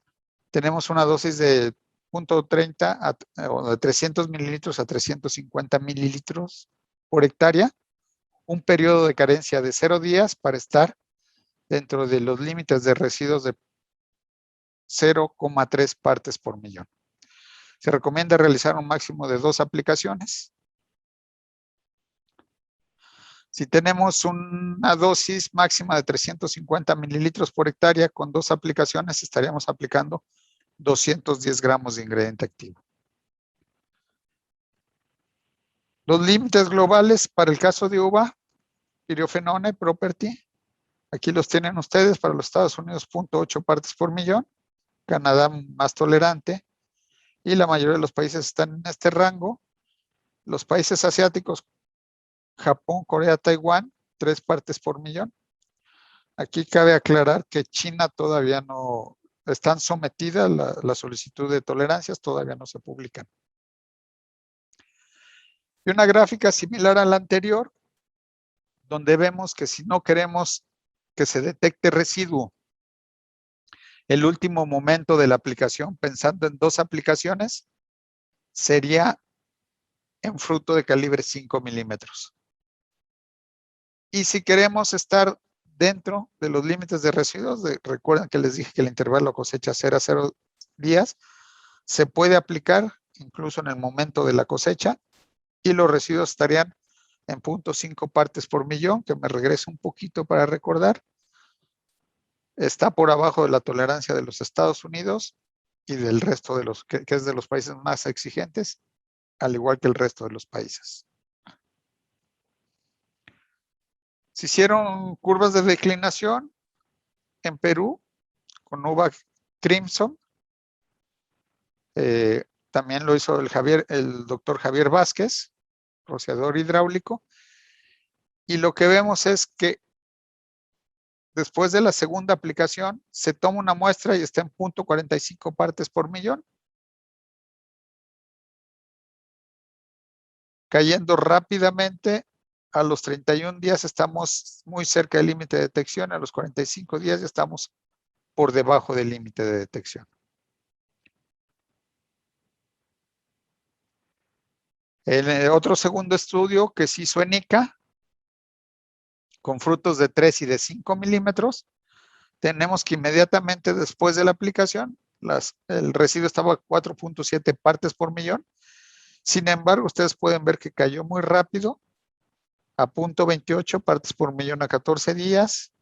Tenemos una dosis de 0.30 o de 300 mililitros a 350 mililitros por hectárea. Un periodo de carencia de 0 días para estar dentro de los límites de residuos de 0,3 partes por millón. Se recomienda realizar un máximo de 2 aplicaciones. Si tenemos una dosis máxima de 350 mililitros por hectárea con 2 aplicaciones, estaríamos aplicando 210 gramos de ingrediente activo. Los límites globales para el caso de uva, piriofenone, Property. Aquí los tienen ustedes. Para los Estados Unidos, 0.8 partes por millón. Canadá más tolerante. Y la mayoría de los países están en este rango. Los países asiáticos, Japón, Corea, Taiwán, 3 partes por millón. Aquí cabe aclarar que China todavía no están sometidas la solicitud de tolerancias, todavía no se publican. Y una gráfica similar a la anterior, donde vemos que si no queremos que se detecte residuo el último momento de la aplicación, pensando en 2 aplicaciones, sería en fruto de calibre 5 milímetros. Y si queremos estar dentro de los límites de residuos, recuerden que les dije que el intervalo cosecha 0 a 0 días, se puede aplicar incluso en el momento de la cosecha y los residuos estarían en 0.5 partes por millón, que me regreso un poquito para recordar. Está por abajo de la tolerancia de los Estados Unidos y del resto de los, que es de los países más exigentes, al igual que el resto de los países. Se hicieron curvas de declinación en Perú con uva Crimson. También lo hizo el doctor Javier Vázquez, rociador hidráulico. Y lo que vemos es que después de la segunda aplicación se toma una muestra y está en 0.45 partes por millón. Cayendo rápidamente, a los 31 días estamos muy cerca del límite de detección, a los 45 días ya estamos por debajo del límite de detección. En otro segundo estudio que se hizo en ICA, con frutos de 3 y de 5 milímetros, tenemos que inmediatamente después de la aplicación, el residuo estaba a 4.7 partes por millón. Sin embargo, ustedes pueden ver que cayó muy rápido, a 0.28 partes por millón a 14 días,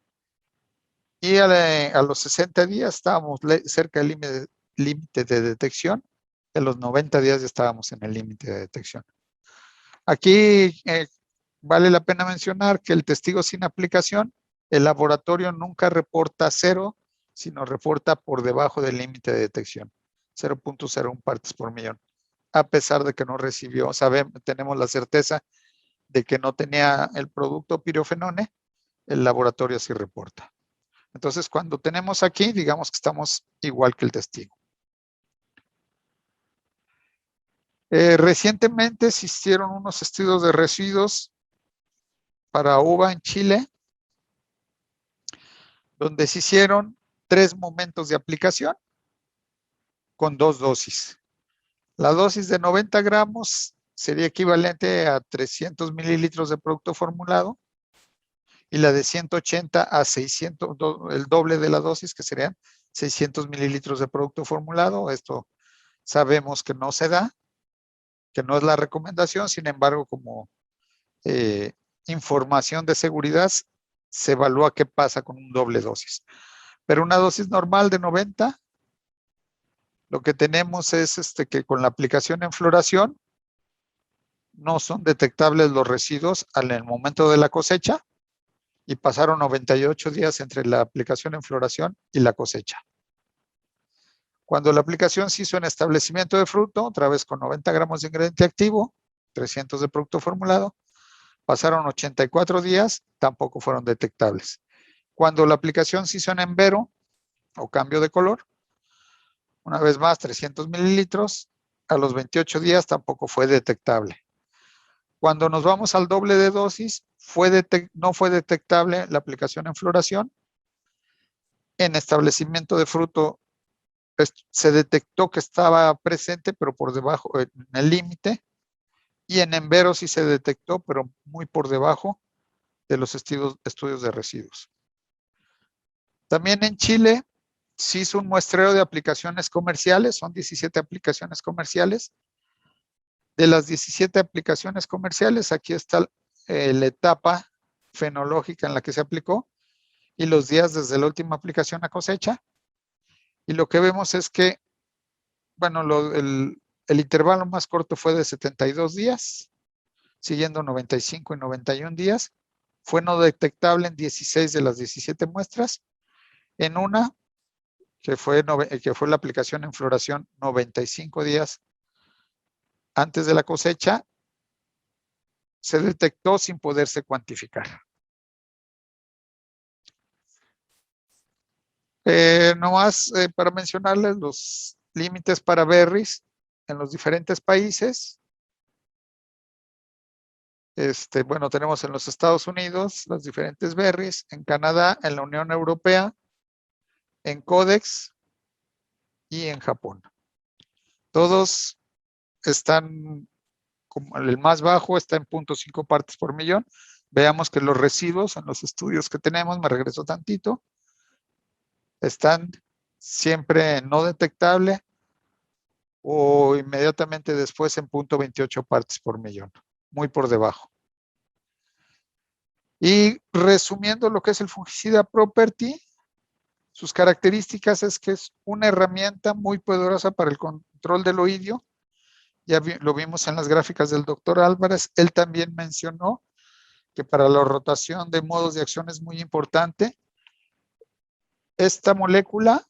Y a los 60 días estábamos cerca del límite de detección. A los 90 días ya estábamos en el límite de detección. Aquí vale la pena mencionar que el testigo sin aplicación, el laboratorio nunca reporta 0, sino reporta por debajo del límite de detección, 0.01 partes por millón. A pesar de que no recibió, tenemos la certeza de que no tenía el producto pirofenone, el laboratorio sí reporta. Entonces, cuando tenemos aquí, digamos que estamos igual que el testigo. Recientemente se hicieron unos estudios de residuos para uva en Chile, donde se hicieron 3 momentos de aplicación con 2 dosis. La dosis de 90 gramos sería equivalente a 300 mililitros de producto formulado y la de 180 a 600, el doble de la dosis, que serían 600 mililitros de producto formulado. Esto sabemos que no se da, que no es la recomendación, sin embargo, como información de seguridad, se evalúa qué pasa con un doble dosis. Pero una dosis normal de 90, lo que tenemos es que con la aplicación en floración no son detectables los residuos en el momento de la cosecha y pasaron 98 días entre la aplicación en floración y la cosecha. Cuando la aplicación se hizo en establecimiento de fruto, otra vez con 90 gramos de ingrediente activo, 300 de producto formulado, pasaron 84 días, tampoco fueron detectables. Cuando la aplicación se hizo en envero o cambio de color, una vez más 300 mililitros, a los 28 días tampoco fue detectable. Cuando nos vamos al doble de dosis, no fue detectable la aplicación en floración. En establecimiento de fruto se detectó que estaba presente, pero por debajo, en el límite. Y en envero sí se detectó, pero muy por debajo de los estudios de residuos. También en Chile se hizo un muestreo de aplicaciones comerciales, son 17 aplicaciones comerciales. De las 17 aplicaciones comerciales, aquí está la etapa fenológica en la que se aplicó y los días desde la última aplicación a cosecha. Y lo que vemos es que, bueno, el intervalo más corto fue de 72 días, siguiendo 95 y 91 días. Fue no detectable en 16 de las 17 muestras. En una, que fue la aplicación en floración 95 días antes de la cosecha, se detectó sin poderse cuantificar. Nomás para mencionarles los límites para berries en los diferentes países. Bueno, tenemos en los Estados Unidos los diferentes berries, en Canadá, en la Unión Europea, en Codex y en Japón. Todos están, como el más bajo está en 0.5 partes por millón. Veamos que los residuos en los estudios que tenemos, me regreso tantito, están siempre no detectable o inmediatamente después en 0.28 partes por millón, muy por debajo. Y resumiendo lo que es el fungicida Property, sus características es que es una herramienta muy poderosa para el control del oidio. Ya lo vimos en las gráficas del doctor Álvarez. Él también mencionó que para la rotación de modos de acción es muy importante. Esta molécula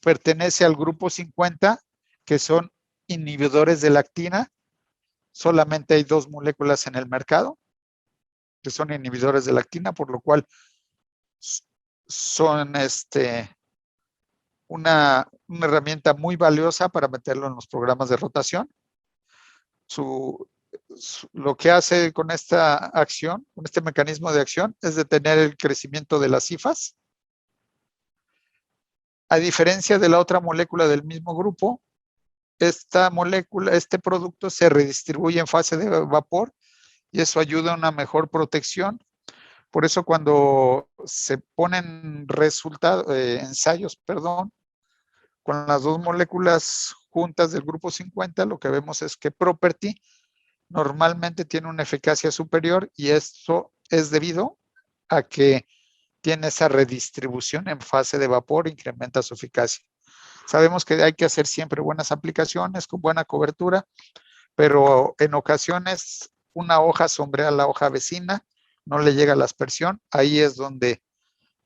pertenece al grupo 50, que son inhibidores de lactina. Solamente hay 2 moléculas en el mercado que son inhibidores de lactina, por lo cual son una herramienta muy valiosa para meterlo en los programas de rotación. Lo que hace con esta acción, con este mecanismo de acción, es detener el crecimiento de las hifas. A diferencia de la otra molécula del mismo grupo, este producto se redistribuye en fase de vapor y eso ayuda a una mejor protección. Por eso cuando se ponen ensayos, con las 2 moléculas juntas del grupo 50, lo que vemos es que Property normalmente tiene una eficacia superior y esto es debido a que tiene esa redistribución en fase de vapor, incrementa su eficacia. Sabemos que hay que hacer siempre buenas aplicaciones con buena cobertura, pero en ocasiones una hoja sombrea la hoja vecina, no le llega la aspersión, ahí es donde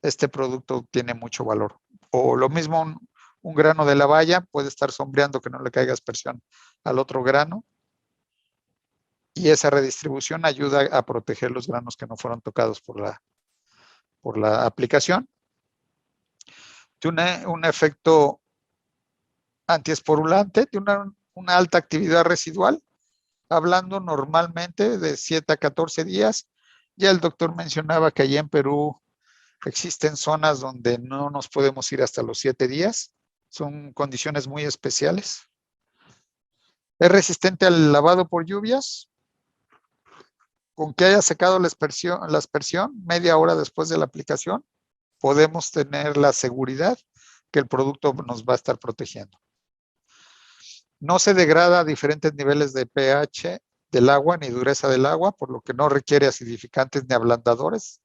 este producto tiene mucho valor. O lo mismo un grano de la valla puede estar sombreando que no le caiga aspersión al otro grano, y esa redistribución ayuda a proteger los granos que no fueron tocados por la aplicación. Tiene un efecto antiesporulante, tiene una alta actividad residual, hablando normalmente de 7 a 14 días. Ya el doctor mencionaba que allá en Perú existen zonas donde no nos podemos ir hasta los 7 días. Son condiciones muy especiales. Es resistente al lavado por lluvias. Con que haya secado la aspersión media hora después de la aplicación, podemos tener la seguridad que el producto nos va a estar protegiendo. No se degrada a diferentes niveles de pH del agua ni dureza del agua, por lo que no requiere acidificantes ni ablandadores.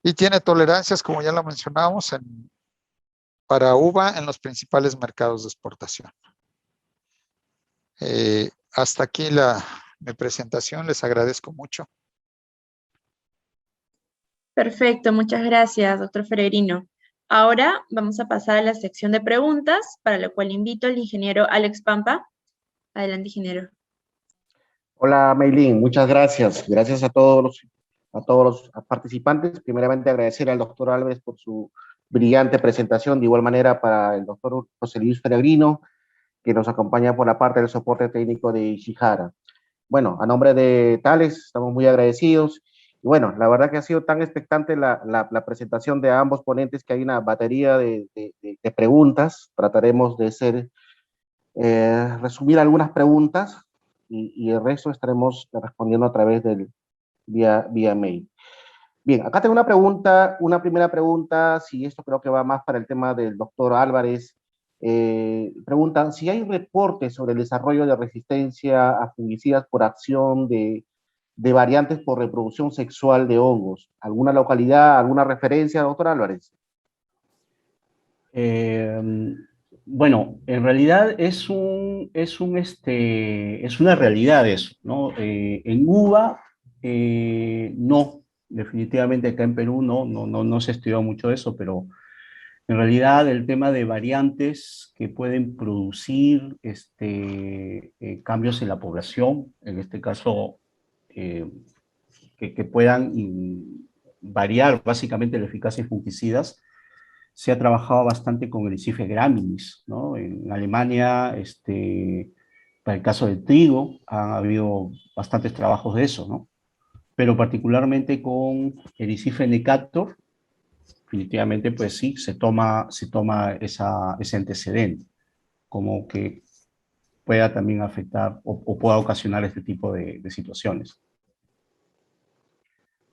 Y tiene tolerancias, como ya lo mencionamos, para uva en los principales mercados de exportación. Hasta aquí mi presentación. Les agradezco mucho. Perfecto, muchas gracias, doctor Feregrino. Ahora vamos a pasar a la sección de preguntas, para lo cual invito al ingeniero Alex Pampa. Adelante, ingeniero. Hola, Meilín, muchas gracias. Gracias a todos los participantes. Primeramente, agradecer al doctor Álvarez por su brillante presentación. De igual manera, para el doctor José Luis Peregrino, que nos acompaña por la parte del soporte técnico de Ishihara. Bueno, a nombre de Tales, estamos muy agradecidos. Y bueno, la verdad que ha sido tan expectante la presentación de ambos ponentes que hay una batería de preguntas. Trataremos de resumir algunas preguntas y el resto estaremos respondiendo a través vía mail. Bien, acá tengo una primera pregunta, si esto creo que va más para el tema del doctor Álvarez. Preguntan si hay reportes sobre el desarrollo de resistencia a fungicidas por acción de variantes por reproducción sexual de hongos. ¿Alguna localidad, alguna referencia, doctor Álvarez? Bueno, en realidad es una realidad eso, ¿no? En uva, no, definitivamente acá en Perú no se estudió mucho eso, pero en realidad el tema de variantes que pueden producir cambios en la población, en este caso, que puedan variar básicamente la eficacia de fungicidas, se ha trabajado bastante con el Icife graminis, ¿no? En Alemania, para el caso del trigo, ha habido bastantes trabajos de eso, ¿no? Pero particularmente con el Icife necator, definitivamente, pues sí, se toma ese antecedente, como que pueda también afectar o pueda ocasionar este tipo de situaciones.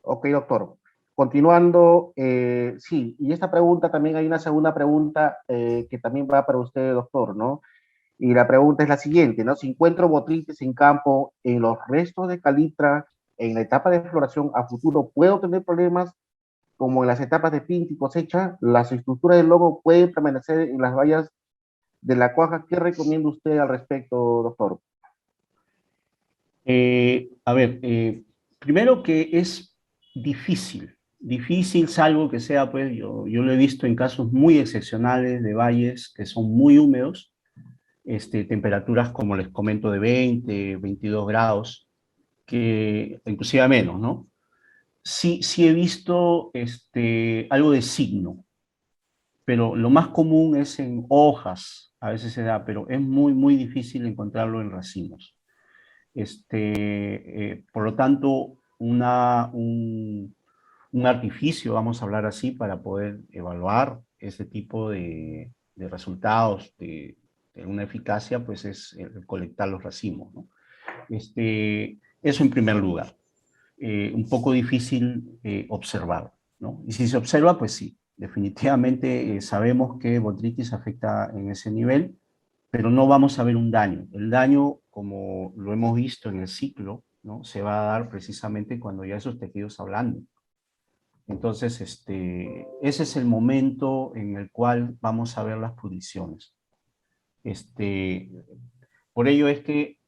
Ok, doctor. Continuando, sí, y esta pregunta también hay una segunda pregunta que también va para usted, doctor, ¿no? Y la pregunta es la siguiente, ¿no? Si encuentro botrytis en campo en los restos de calitra en la etapa de floración a futuro, ¿puedo tener problemas como en las etapas de pinta y cosecha? ¿Las estructuras del logo pueden permanecer en las vallas de la cuaja? ¿Qué recomienda usted al respecto, doctor? A ver, primero que es difícil salvo que sea, pues yo lo he visto en casos muy excepcionales de valles que son muy húmedos, temperaturas como les comento de 20, 22 grados, que inclusive menos, ¿no? Sí he visto algo de signo, pero lo más común es en hojas, a veces se da, pero es muy difícil encontrarlo en racimos. Por lo tanto, un artificio, vamos a hablar así, para poder evaluar ese tipo de resultados de una eficacia, pues es el colectar los racimos, ¿no? Eso en primer lugar. Un poco difícil observar, ¿no? Y si se observa, pues sí, definitivamente sabemos que botrytis afecta en ese nivel, pero no vamos a ver un daño. El daño, como lo hemos visto en el ciclo, ¿no? Se va a dar precisamente cuando ya esos tejidos ablandan. Entonces, ese es el momento en el cual vamos a ver las pudriciones. Por ello es que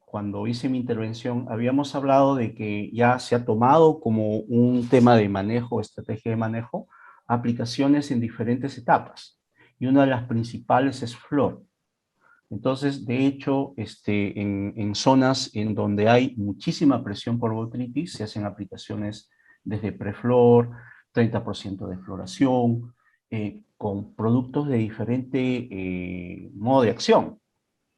cuando hice mi intervención habíamos hablado de que ya se ha tomado como un tema de manejo, estrategia de manejo, aplicaciones en diferentes etapas. Y una de las principales es flor. Entonces, de hecho, en zonas en donde hay muchísima presión por botrytis, se hacen aplicaciones desde preflor, 30% de floración, con productos de diferente modo de acción,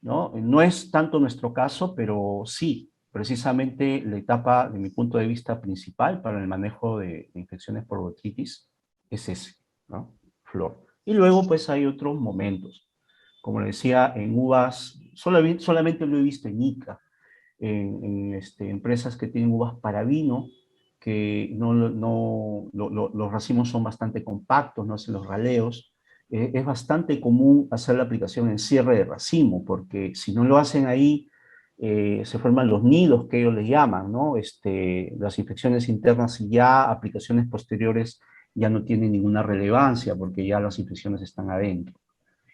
¿no? No es tanto nuestro caso, pero sí, precisamente la etapa, de mi punto de vista, principal para el manejo de infecciones por botrytis es ese, ¿no? Flor. Y luego, pues, hay otros momentos. Como le decía, en uvas, solamente lo he visto en ICA, en empresas que tienen uvas para vino, que los racimos son bastante compactos, no hacen los raleos. Es bastante común hacer la aplicación en cierre de racimo, porque si no lo hacen ahí, se forman los nidos que ellos les llaman, ¿no? Las infecciones internas y ya aplicaciones posteriores ya no tienen ninguna relevancia, porque ya las infecciones están adentro.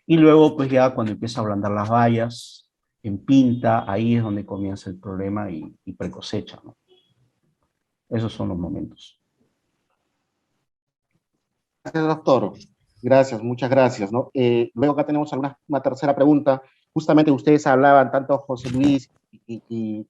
Y luego, pues ya cuando empieza a ablandar las bayas, en pinta, ahí es donde comienza el problema y precosecha, ¿no? Esos son los momentos. Gracias, doctor. Gracias, muchas gracias, ¿no? Luego acá tenemos una tercera pregunta. Justamente ustedes hablaban, tanto José Luis y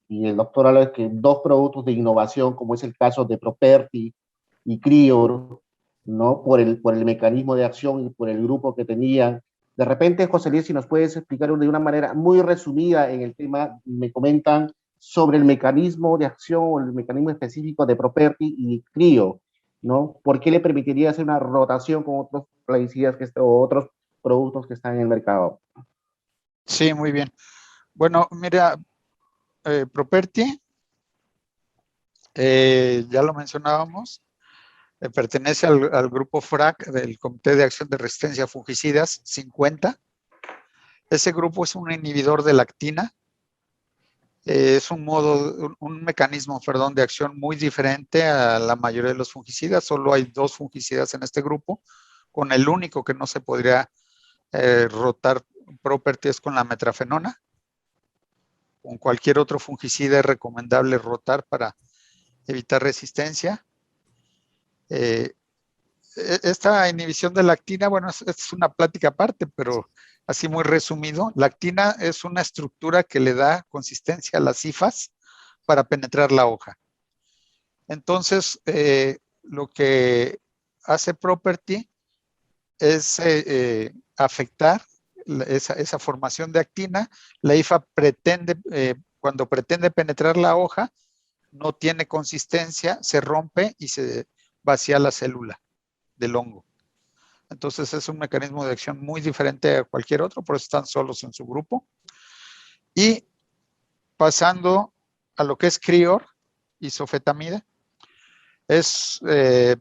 el doctor Álvarez, que dos productos de innovación, como es el caso de Property y Crior, ¿no? Por el mecanismo de acción y por el grupo que tenían. De repente, José Luis, si nos puedes explicar de una manera muy resumida en el tema, me comentan sobre el mecanismo de acción o el mecanismo específico de Property y Crior, ¿no? ¿Por qué le permitiría hacer una rotación con otros plaguicidas o otros productos que están en el mercado? Sí, muy bien. Bueno, mira, Property, ya lo mencionábamos, pertenece al grupo FRAC del Comité de Acción de Resistencia a Fungicidas 50. Ese grupo es un inhibidor de la actina. Es un mecanismo, perdón, de acción muy diferente a la mayoría de los fungicidas. Solo hay 2 fungicidas en este grupo, con el único que no se podría rotar Property es con la metrafenona. Con cualquier otro fungicida es recomendable rotar para evitar resistencia. Esta inhibición de la actina, bueno, es una plática aparte, pero así muy resumido, la actina es una estructura que le da consistencia a las hifas para penetrar la hoja. Entonces, lo que hace Property es afectar esa formación de actina. La hifa pretende, cuando pretende penetrar la hoja, no tiene consistencia, se rompe y se vacía la célula del hongo. Entonces es un mecanismo de acción muy diferente a cualquier otro, por eso están solos en su grupo. Y pasando a lo que es Crior, isofetamida,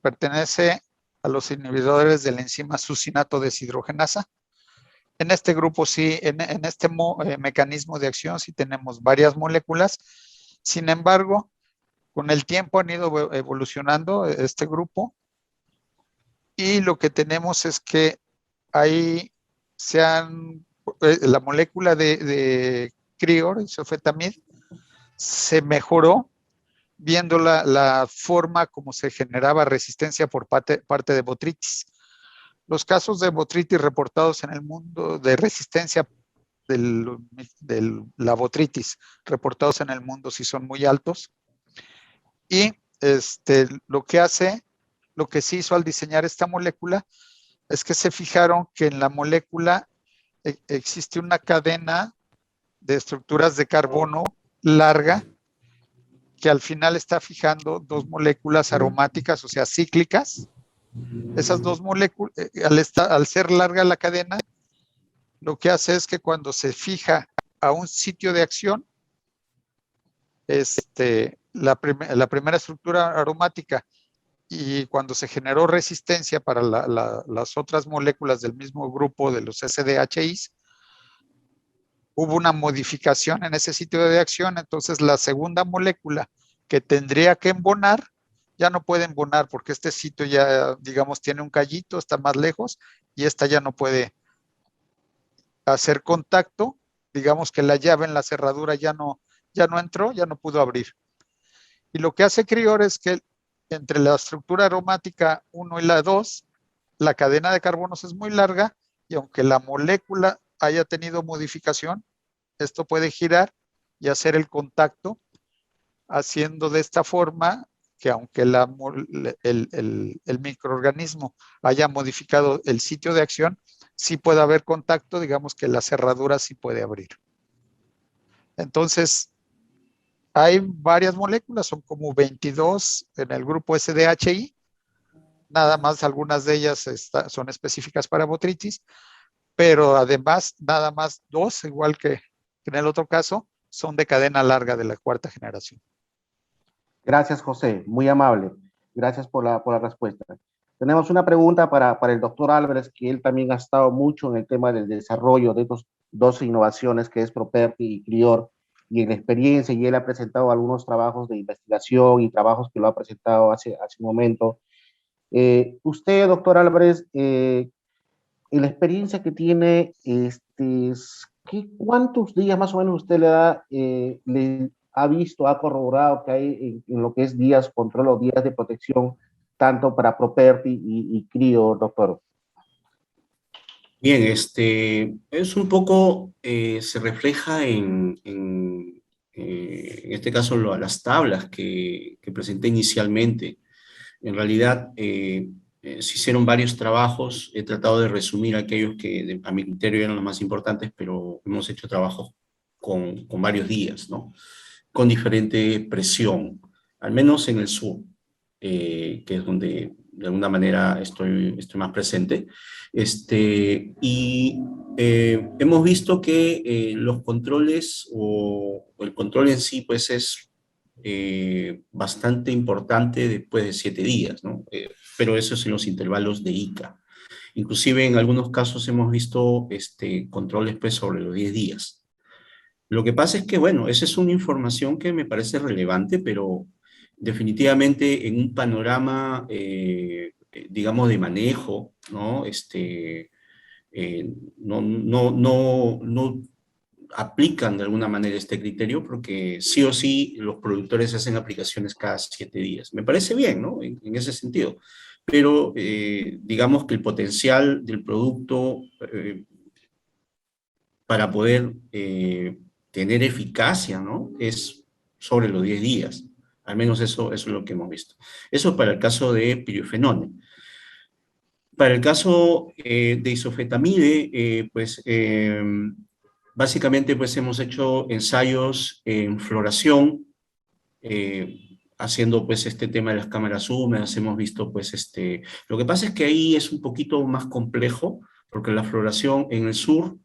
pertenece a los inhibidores de la enzima succinato deshidrogenasa. En este grupo sí, en este mecanismo de acción sí tenemos varias moléculas. Sin embargo, con el tiempo han ido evolucionando este grupo y lo que tenemos es que ahí la molécula de Crior, isofetamid, se mejoró viendo la forma como se generaba resistencia por parte de botrytis. Los casos de botrytis reportados en el mundo, de resistencia de la botrytis reportados en el mundo sí son muy altos. Y lo que se hizo al diseñar esta molécula es que se fijaron que en la molécula existe una cadena de estructuras de carbono larga que al final está fijando 2 moléculas aromáticas, o sea, cíclicas. Esas 2 moléculas, al ser larga la cadena, lo que hace es que cuando se fija a un sitio de acción, la primera estructura aromática, y cuando se generó resistencia para las otras moléculas del mismo grupo de los SDHIs, hubo una modificación en ese sitio de acción. Entonces la segunda molécula que tendría que embonar ya no puede embonar porque este sitio ya, digamos, tiene un callito, está más lejos y esta ya no puede hacer contacto. Digamos que la llave en la cerradura ya no entró, ya no pudo abrir. Y lo que hace Crior es que entre la estructura aromática 1 y la 2, la cadena de carbonos es muy larga y aunque la molécula haya tenido modificación, esto puede girar y hacer el contacto, haciendo de esta forma que aunque el microorganismo haya modificado el sitio de acción, sí puede haber contacto, digamos que la cerradura sí puede abrir. Entonces, hay varias moléculas, son como 22 en el grupo SDHI, nada más algunas de ellas son específicas para botrytis, pero además nada más 2, igual que en el otro caso, son de cadena larga de la 4ª generación. Gracias, José, muy amable. Gracias por la respuesta. Tenemos una pregunta para el doctor Álvarez, que él también ha estado mucho en el tema del desarrollo de estos dos innovaciones, que es Properti y Crior, y en la experiencia, y él ha presentado algunos trabajos de investigación y trabajos que lo ha presentado hace un momento. Usted, doctor Álvarez, en la experiencia que tiene, ¿cuántos días más o menos usted le ha visto, ha corroborado que hay en lo que es días control o días de protección, tanto para Properti y Crior, doctor? Bien, es un poco, se refleja en este caso las tablas que presenté inicialmente. En realidad, se hicieron varios trabajos, he tratado de resumir aquellos que a mi criterio eran los más importantes, pero hemos hecho trabajos con varios días, ¿no? Con diferente presión, al menos en el sur, que es donde de alguna manera estoy más presente. Y hemos visto que los controles o el control en sí pues es bastante importante después de 7 días, ¿no? Pero eso es en los intervalos de ICA. Inclusive en algunos casos hemos visto controles pues sobre los 10 días. Lo que pasa es que, bueno, esa es una información que me parece relevante, pero definitivamente en un panorama, digamos, de manejo, ¿no? No aplican de alguna manera este criterio porque sí o sí los productores hacen aplicaciones cada 7 días. Me parece bien, ¿no? En ese sentido. Pero digamos que el potencial del producto para poder tener eficacia, ¿no? Es sobre los 10 días. Al menos eso es lo que hemos visto. Eso para el caso de piriofenone. Para el caso de isofetamide, básicamente pues hemos hecho ensayos en floración, haciendo pues este tema de las cámaras húmedas, hemos visto pues Lo que pasa es que ahí es un poquito más complejo, porque la floración en el sur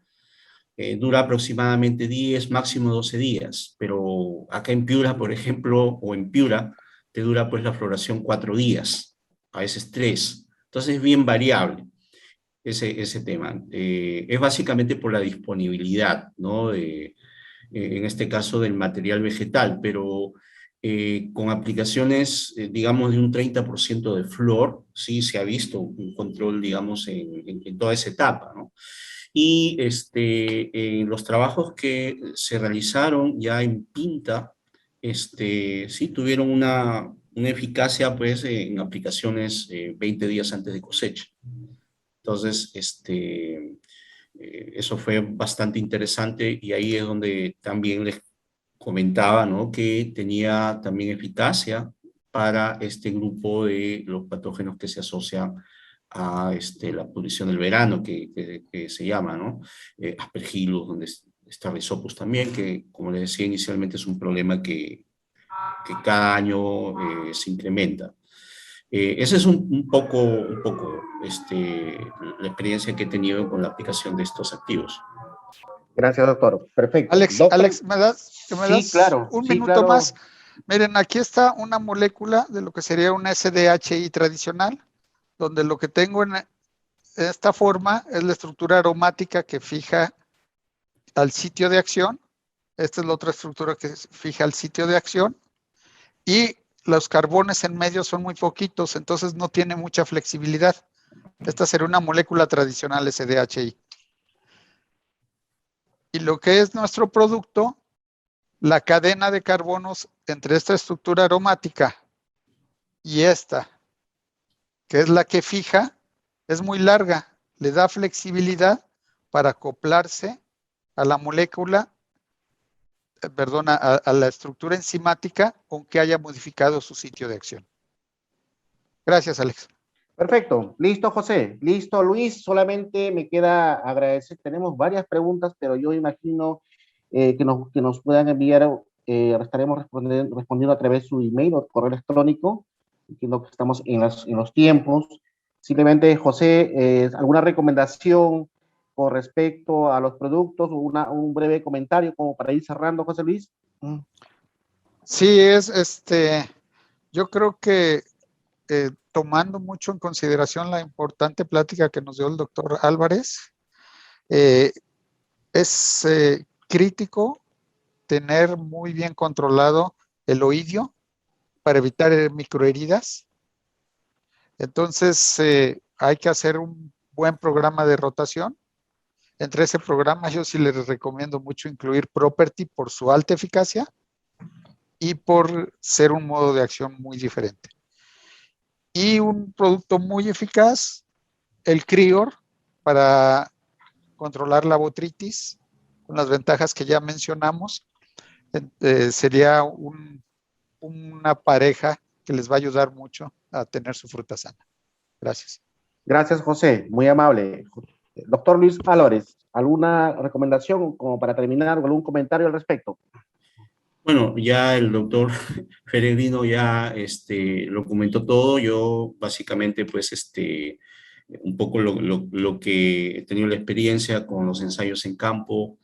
dura aproximadamente 10, máximo 12 días, pero acá en Piura, por ejemplo, o en Piura, te dura pues la floración 4 días, a veces 3. Entonces es bien variable ese tema. Es básicamente por la disponibilidad, ¿no? En este caso del material vegetal, pero con aplicaciones, digamos, de un 30% de flor, sí se ha visto un control, digamos, en toda esa etapa, ¿no? Y los trabajos que se realizaron ya en Pinta, sí tuvieron una eficacia, pues, en aplicaciones 20 días antes de cosecha. Entonces, eso fue bastante interesante y ahí es donde también les comentaba, ¿no? Que tenía también eficacia para este grupo de los patógenos que se asocian a la pudrición del verano, que se llama, ¿no? Aspergillus, donde está Rhizopus también, que como les decía inicialmente es un problema que cada año se incrementa. Esa es un poco la experiencia que he tenido con la aplicación de estos activos. Gracias, doctor. Perfecto. Alex, Doctor, Alex, ¿me das sí, claro, un sí, minuto claro. más? Miren, aquí está una molécula de lo que sería una SDHI tradicional, donde lo que tengo en esta forma es la estructura aromática que fija al sitio de acción. Esta es la otra estructura que fija al sitio de acción. Y los carbones en medio son muy poquitos, entonces no tiene mucha flexibilidad. Esta sería una molécula tradicional SDHI. Y lo que es nuestro producto, la cadena de carbonos entre esta estructura aromática y esta, que es la que fija, es muy larga, le da flexibilidad para acoplarse a la molécula, perdón, a la estructura enzimática, aunque haya modificado su sitio de acción. Gracias, Alex. Perfecto. Listo, José. Listo, Luis. Solamente me queda agradecer. Tenemos varias preguntas, pero yo imagino que nos puedan enviar, estaremos respondiendo a través de su email o correo electrónico. Entiendo que estamos en los tiempos. Simplemente, José, ¿alguna recomendación con respecto a los productos o un breve comentario como para ir cerrando, José Luis? Sí, yo creo que tomando mucho en consideración la importante plática que nos dio el doctor Álvarez, es crítico tener muy bien controlado el oídio para evitar microheridas. Entonces, hay que hacer un buen programa de rotación. Entre ese programa yo sí les recomiendo mucho incluir Property por su alta eficacia y por ser un modo de acción muy diferente. Y un producto muy eficaz, el Crior, para controlar la botritis, con las ventajas que ya mencionamos. Sería una pareja que les va a ayudar mucho a tener su fruta sana. Gracias. Gracias, José. Muy amable. Doctor Luis Álvarez, ¿alguna recomendación como para terminar o algún comentario al respecto? Bueno, ya el doctor Peregrino ya lo comentó todo. Yo básicamente, pues, un poco lo que he tenido la experiencia con los ensayos en campo,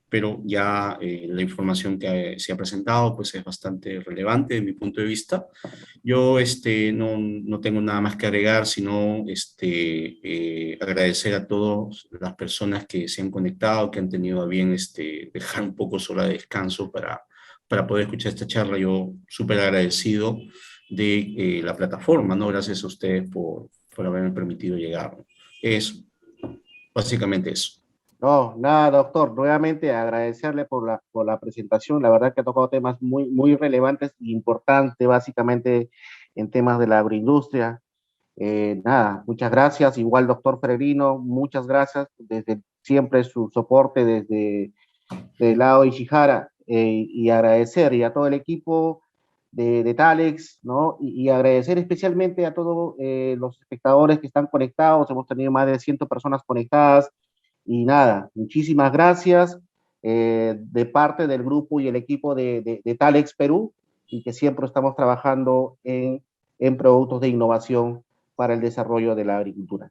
pero ya la información que se ha presentado, pues, es bastante relevante de mi punto de vista. Yo no tengo nada más que agregar, sino agradecer a todas las personas que se han conectado, que han tenido a bien dejar un poco su hora de descanso para poder escuchar esta charla. Yo súper agradecido de la plataforma, ¿no? Gracias a ustedes por haberme permitido llegar. Es básicamente eso. No, nada, doctor. Nuevamente agradecerle por la presentación. La verdad que ha tocado temas muy, muy relevantes e importantes, básicamente en temas de la agroindustria. Nada, muchas gracias. Igual, doctor Peregrino, muchas gracias desde siempre su soporte desde el lado de Ishihara, y agradecer y a todo el equipo de Talex, ¿no? Y agradecer especialmente a todos los espectadores que están conectados. Hemos tenido más de 100 personas conectadas. Y nada, muchísimas gracias de parte del grupo y el equipo de Talex Perú, y que siempre estamos trabajando en productos de innovación para el desarrollo de la agricultura.